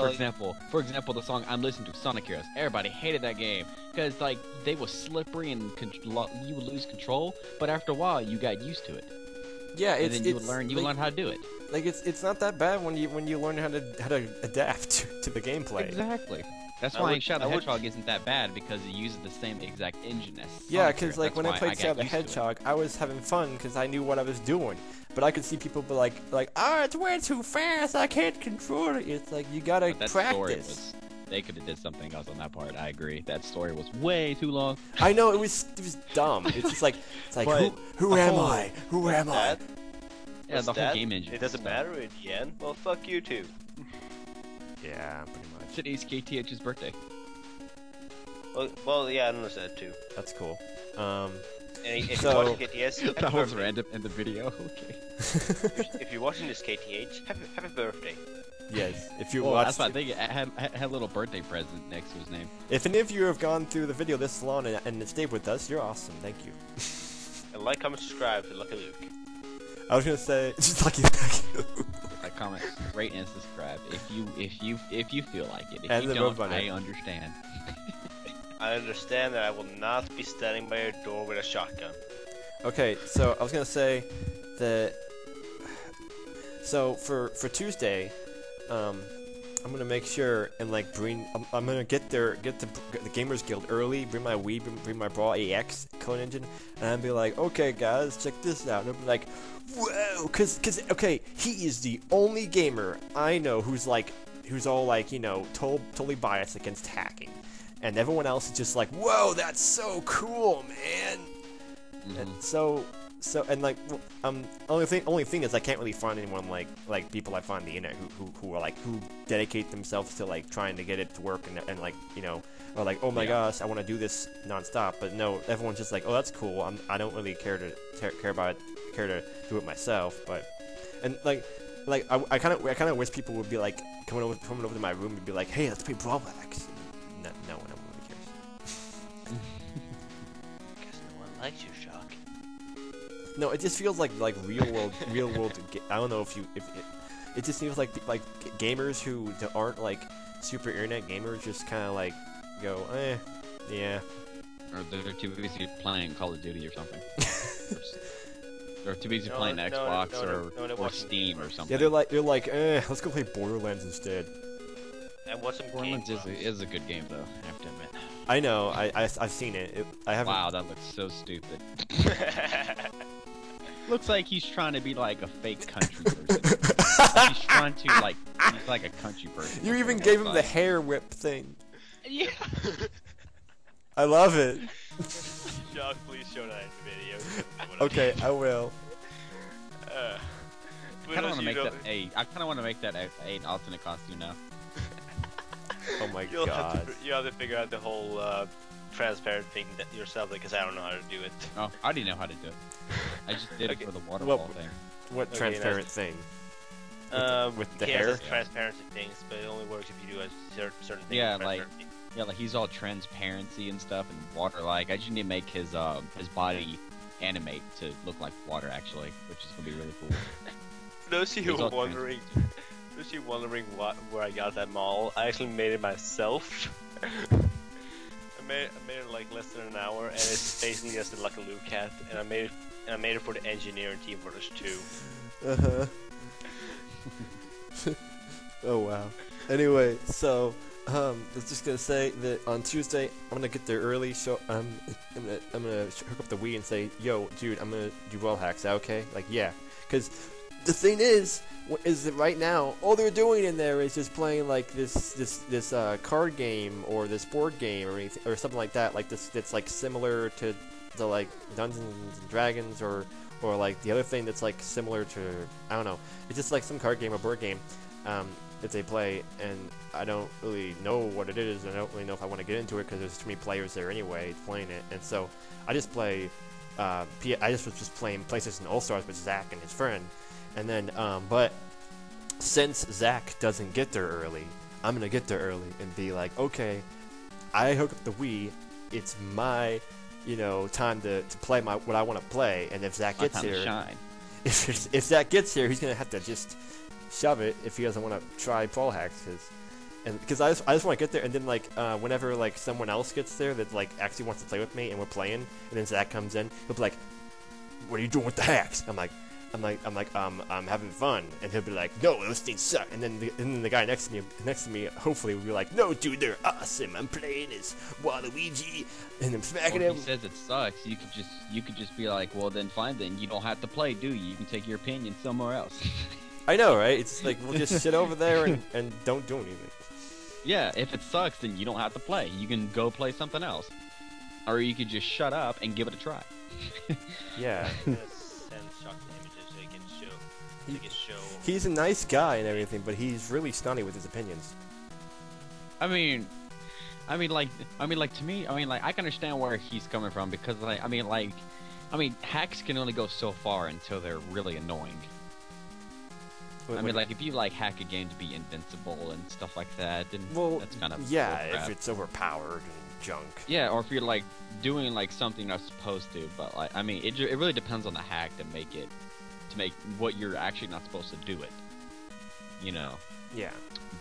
D: for example, the song I'm listening to, Sonic Heroes. Everybody hated that game because like they were slippery and you would lose control. But after a while, you got used to it.
A: Yeah,
D: and then you would learn how to do it.
A: Like it's not that bad when you learn how to adapt to the gameplay.
D: Exactly. That's why Shadow the Hedgehog isn't that bad, because it uses the same exact engine as Sonic.
A: Yeah, because like when I played Shadow the Hedgehog, I was having fun because I knew what I was doing. But I could see people be like, it's way too fast, I can't control it. It's like, you gotta practice.
D: They could have did something else on that part. I agree. That story was way too long.
A: I know, it was dumb. It's just like, who am I? Who am I?
D: Yeah, the whole game engine.
B: It doesn't matter in the end. Well, fuck you too.
A: Yeah, pretty much.
D: Today's KTH's birthday.
B: Well, yeah, I noticed that too.
A: That's cool.
B: If you're watching KTH,
D: that was random in the video. Okay.
B: If you're watching this KTH, happy birthday.
A: Yes. If you
D: that's what I think. It had a little birthday present next to his name.
A: If any of you have gone through the video this long and stayed with us, you're awesome. Thank you.
B: And like, comment, subscribe to Lucky Luke.
A: I was gonna say, just Lucky Luke.
D: Like, comment, rate, and subscribe if you feel like it. If you don't, I understand.
B: I understand that I will not be standing by your door with a shotgun.
A: Okay, so I was gonna say that. So for Tuesday, I'm gonna make sure and like I'm gonna get the Gamers Guild early. Bring my Wii, bring my BrawlEx Clone Engine, and I'll be like, okay guys, check this out. And I'll be like, whoa, cause okay, he is the only gamer I know who's all like, you know, totally biased against hacking. And everyone else is just like, whoa, that's so cool, man. And so so and like only thing is I can't really find anyone like people I find on the internet who are like who dedicate themselves to like trying to get it to work and like you know or like oh my gosh I want to do this nonstop, but no, everyone's just like oh that's cool, I don't really care to do it myself, but and like I kind of wish people would be like coming over to my room and be like hey let's play Brawl Hack. No one really cares.
B: Guess no one likes you, Shock.
A: No, it just feels like real world. I don't know if it just seems like gamers who aren't like super internet gamers just kind of like go yeah.
D: Or they're too busy playing Call of Duty or something. They're too busy playing Xbox or Steam or something.
A: Yeah, they're like let's go play Borderlands instead.
B: And what's some
D: Borderlands is a good game though, I have to admit.
A: I know, I've seen it. I haven't.
D: Wow, that looks so stupid. Looks like he's trying to be like a fake country person. He's trying to he's like a country person.
A: You even gave him the hair whip thing.
D: Yeah.
A: I love it.
B: Shock, please show that in the video.
A: Okay, I will.
D: I kind of want to make that I kind of want to make that an alternate costume now.
A: Oh my
B: God. You have to figure out the whole transparent thing yourself because I don't know how to do it.
D: Oh, I already know how to do it. I just did it for the waterfall thing.
A: What transparent thing? With the
B: hair?
A: hair?
B: Has transparency things, but it only works if you do a certain thing.
D: Yeah, like he's all transparency and stuff and water-like. I just need to make his body animate to look like water actually, which is gonna be really cool.
B: For those of you wondering, where I got that model, I actually made it myself. I made it like less than an hour, and it's basically just a Lucky Luke cat, and I made it for the engineering team for this too.
A: Oh wow. Anyway, so I was just gonna say that on Tuesday I'm gonna get there early, so I'm gonna hook up the Wii and say, yo, dude, I'm gonna do Brawl Hack. Is that okay? Like, yeah, because the thing is that right now all they're doing in there is just playing like this card game or this board game or anything or something like that, like this that's like similar to the like Dungeons and Dragons or like the other thing that's like similar to I don't know. It's just like some card game or board game that they play, and I don't really know what it is. I don't really know if I want to get into it because there's too many players there anyway playing it, and so I just play. I just was just playing PlayStation All Stars with Zach and his friend. And then, but since Zach doesn't get there early, I'm gonna get there early and be like, okay, I hook up the Wii. It's my, time to play what I want to play. And if Zach gets here, if Zach gets here, he's gonna have to just shove it if he doesn't want to try Brawl Hacks, because I just want to get there. And then whenever like someone else gets there that like actually wants to play with me and we're playing, and then Zach comes in, he'll be like, "What are you doing with the hacks?" I'm having fun, and he'll be like, "No, those things suck." And then the guy next to me, hopefully, will be like, "No, dude, they're awesome. I'm playing as Waluigi, and I'm smacking him."
D: If he says it sucks, you could just be like, "Well, then fine, then you don't have to play, do you? You can take your opinion somewhere else."
A: I know, right? It's like we'll just sit over there and don't do anything.
D: Yeah, if it sucks, then you don't have to play. You can go play something else, or you could just shut up and give it a try.
A: Yeah. He's a nice guy and everything, but he's really snotty with his opinions.
D: I mean, to me, I can understand where he's coming from because, hacks can only go so far until they're really annoying. If you hack a game to be invincible and stuff like that, then that's kind of
A: if it's overpowered and junk.
D: Yeah, or if you're doing something not supposed to, but it really depends on the hack to make what you're actually not supposed to do it.
A: Yeah.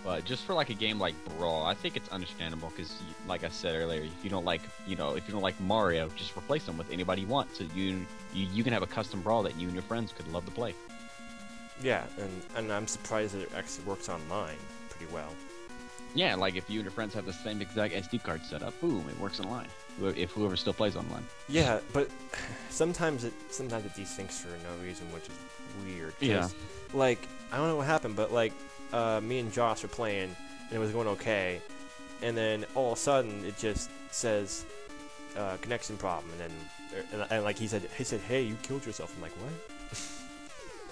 D: But just for a game like Brawl, I think it's understandable because, like I said earlier, if you don't like Mario, just replace him with anybody you want, so you can have a custom Brawl that you and your friends could love to play.
A: Yeah, and I'm surprised that it actually works online pretty well.
D: Yeah, if you and your friends have the same exact SD card set up, boom, it works online. If whoever still plays online.
A: Yeah, but sometimes it desyncs for no reason, which is weird.
D: Yeah.
A: I don't know what happened, but me and Josh were playing, and it was going okay, and then all of a sudden it just says connection problem, and then and like he said, hey, you killed yourself. I'm like, what?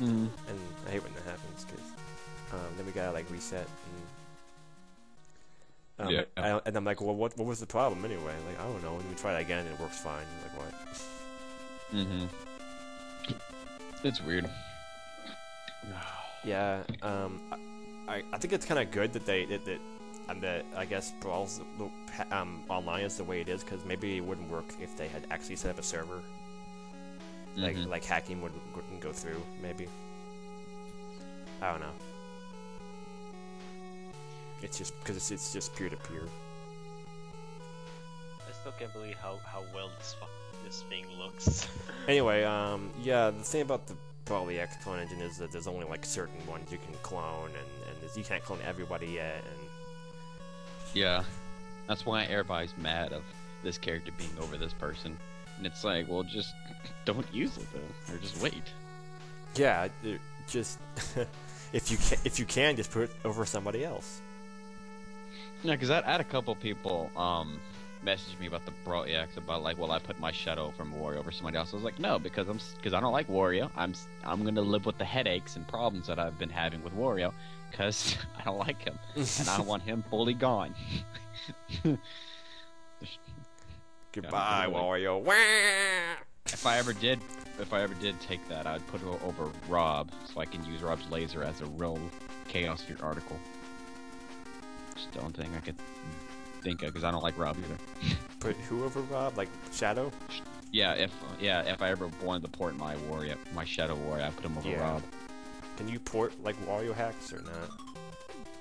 C: Mm.
A: And I hate when that happens because then we gotta like reset. And, and I'm like, well, what was the problem anyway? Like, I don't know. And we try it again, and it works fine. I'm like, what?
D: Mm-hmm. It's weird.
A: Yeah. I think it's kind of good that that I guess Brawl's online is the way it is, because maybe it wouldn't work if they had actually set up a server. Like hacking wouldn't go through. Maybe. I don't know. It's just because it's just peer to peer.
B: I still can't believe how well this thing looks.
A: Anyway, yeah, the thing about the BrawlEx Clone Engine is that there's only like certain ones you can clone, and you can't clone everybody yet. And
D: yeah, that's why everybody's mad of this character being over this person, and it's like, well, just don't use it though, or just wait.
A: Yeah, just if you can, just put it over somebody else.
D: Yeah, because I had a couple people message me about the BrawlEx about like, well, I put my Shadow from Wario over somebody else. I was like, no, because I don't like Wario. I'm gonna live with the headaches and problems that I've been having with Wario, because I don't like him and I want him fully gone.
A: Goodbye, Wario.
D: If I ever did take that, I'd put it over Rob, so I can use Rob's laser as a real Chaos Fear article. Just the only thing I could think of, because I don't like Rob either.
A: Put who over Rob? Like Shadow?
D: Yeah, if I ever wanted to port my Shadow Warrior, I'd put him over Rob.
A: Can you port like Wario hacks or not?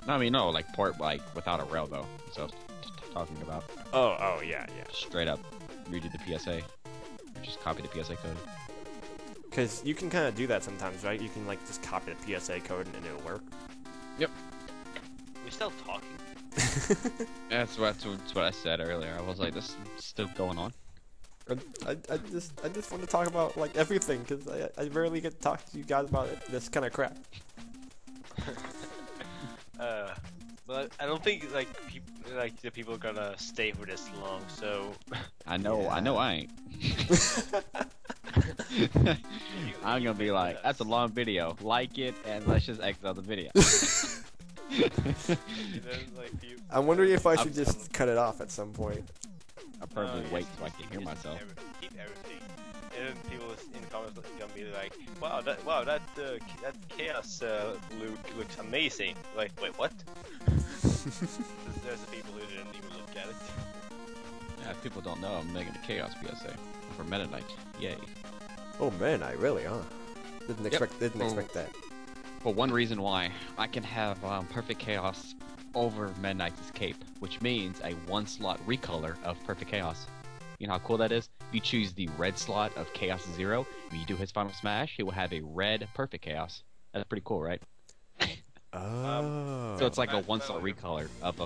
D: No, I mean, no, like port like without a rail though. So talking about.
A: Oh yeah.
D: Straight up redo the PSA. Just copy the PSA code.
A: Because you can kind of do that sometimes, right? You can like just copy the PSA code and it'll work.
D: Yep.
B: We're still talking.
D: That's what I said earlier. I was like, this is still going on.
A: I just want to talk about like everything, because I rarely get to talk to you guys about this kind of crap.
B: But I don't think like the people are gonna stay for this long. So
D: I know I ain't. I'm gonna be like, that's a long video. Like it, and let's just exit out the video.
A: I'm wondering if I should just cut it off at some point.
D: I'll probably wait so I can hear myself.
B: Keep everything. And then people in the comments are gonna be like, wow, that Chaos Luke looks amazing. Like, wait, what? There's the people who didn't even look at it.
D: Yeah, if people don't know, I'm making a Chaos PSA for Meta Knight. Yay.
A: Oh man, I really, huh? Didn't expect that.
D: But one reason why I can have Perfect Chaos over Meta Knight's cape, which means a 1-slot recolor of Perfect Chaos. You know how cool that is? If you choose the red slot of Chaos 0, when you do his final smash, he will have a red Perfect Chaos. That's pretty cool, right?
A: Oh.
D: So it's like a 1-slot recolor of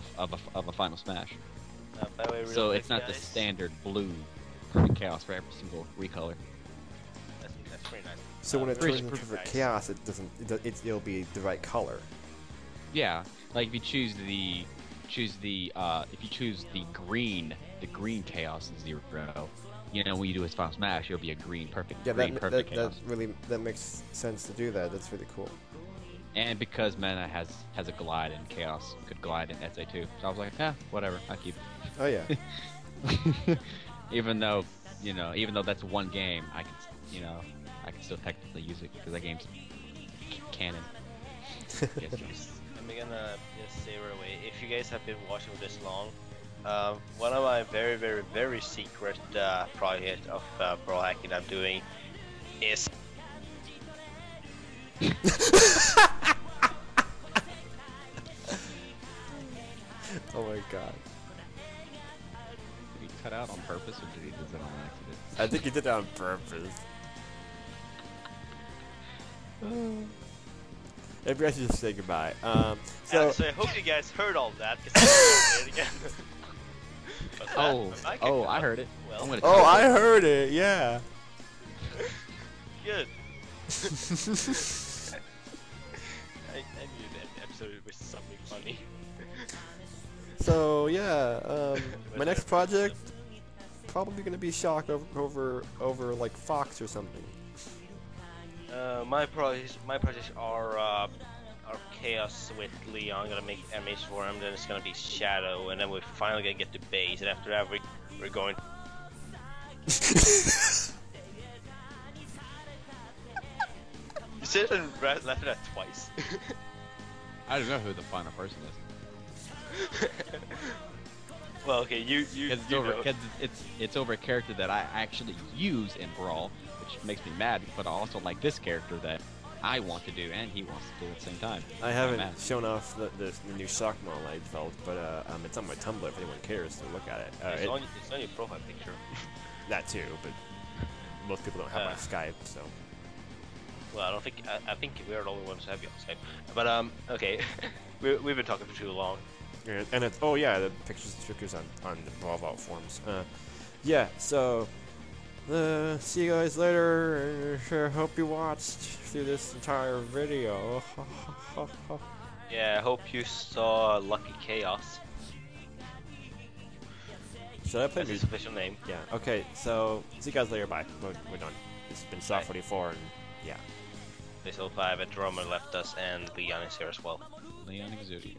D: a final smash.
B: By the way,
D: so it's not the standard blue Perfect Chaos for every single recolor.
B: That's pretty nice.
A: So when it turns into Perfect Chaos, it'll be the right color.
D: Yeah, like if you choose the green Chaos 0, you know, when you do his final smash, it'll be a green perfect.
A: Yeah,
D: perfect Chaos.
A: that makes sense to do that. That's really cool.
D: And because Mana has a glide, and Chaos could glide in SA too, so I was like, whatever, I keep it.
A: Oh yeah.
D: even though that's one game, I can still technically use it because that game's canon. Yes.
B: I'm gonna just say right away, if you guys have been watching for this long, one of my very, very, very secret project of Brawl Hacking I'm doing is
A: Oh my god.
D: Did he cut out on purpose or did he do it on accident?
A: I think he did that on purpose. Maybe I should just say goodbye.
B: So I hope you guys heard all that. Cause I'm gonna say it again.
D: I heard it.
B: Well,
A: I heard it. Yeah.
B: Good. I knew that episode was something funny.
A: So yeah, my next project probably gonna be Shock over like Fox or something.
B: My projects are Chaos with Leon. I'm gonna make enemies for him. Then it's gonna be Shadow, and then we're finally gonna get to base. And after that, we're going. You said it and laughed at that twice.
D: I don't know who the final person is.
B: Well, okay, you know.
D: It's over a character that I actually use in Brawl, which makes me mad. But I also like this character that I want to do and he wants to do at the same time.
A: I haven't shown off the new Shock model I developed, but it's on my Tumblr if anyone cares to look at it.
B: It's on your profile picture.
A: That too, but most people don't have my Skype, so.
B: Well, I don't think I think we're the only ones who have you on Skype. But okay, we've been talking for too long.
A: And it's the pictures on the Brawl Vault forums. Yeah, so see you guys later. Sure, hope you watched through this entire video.
B: Yeah, I hope you saw Lucky Chaos.
A: Should I play
B: That's his official name?
A: Yeah. Okay. So see you guys later. Bye. We're done. It's been Soft44 and yeah.
B: This 05 at Roma left us, and Leon is here as well.
D: Leon Exodio.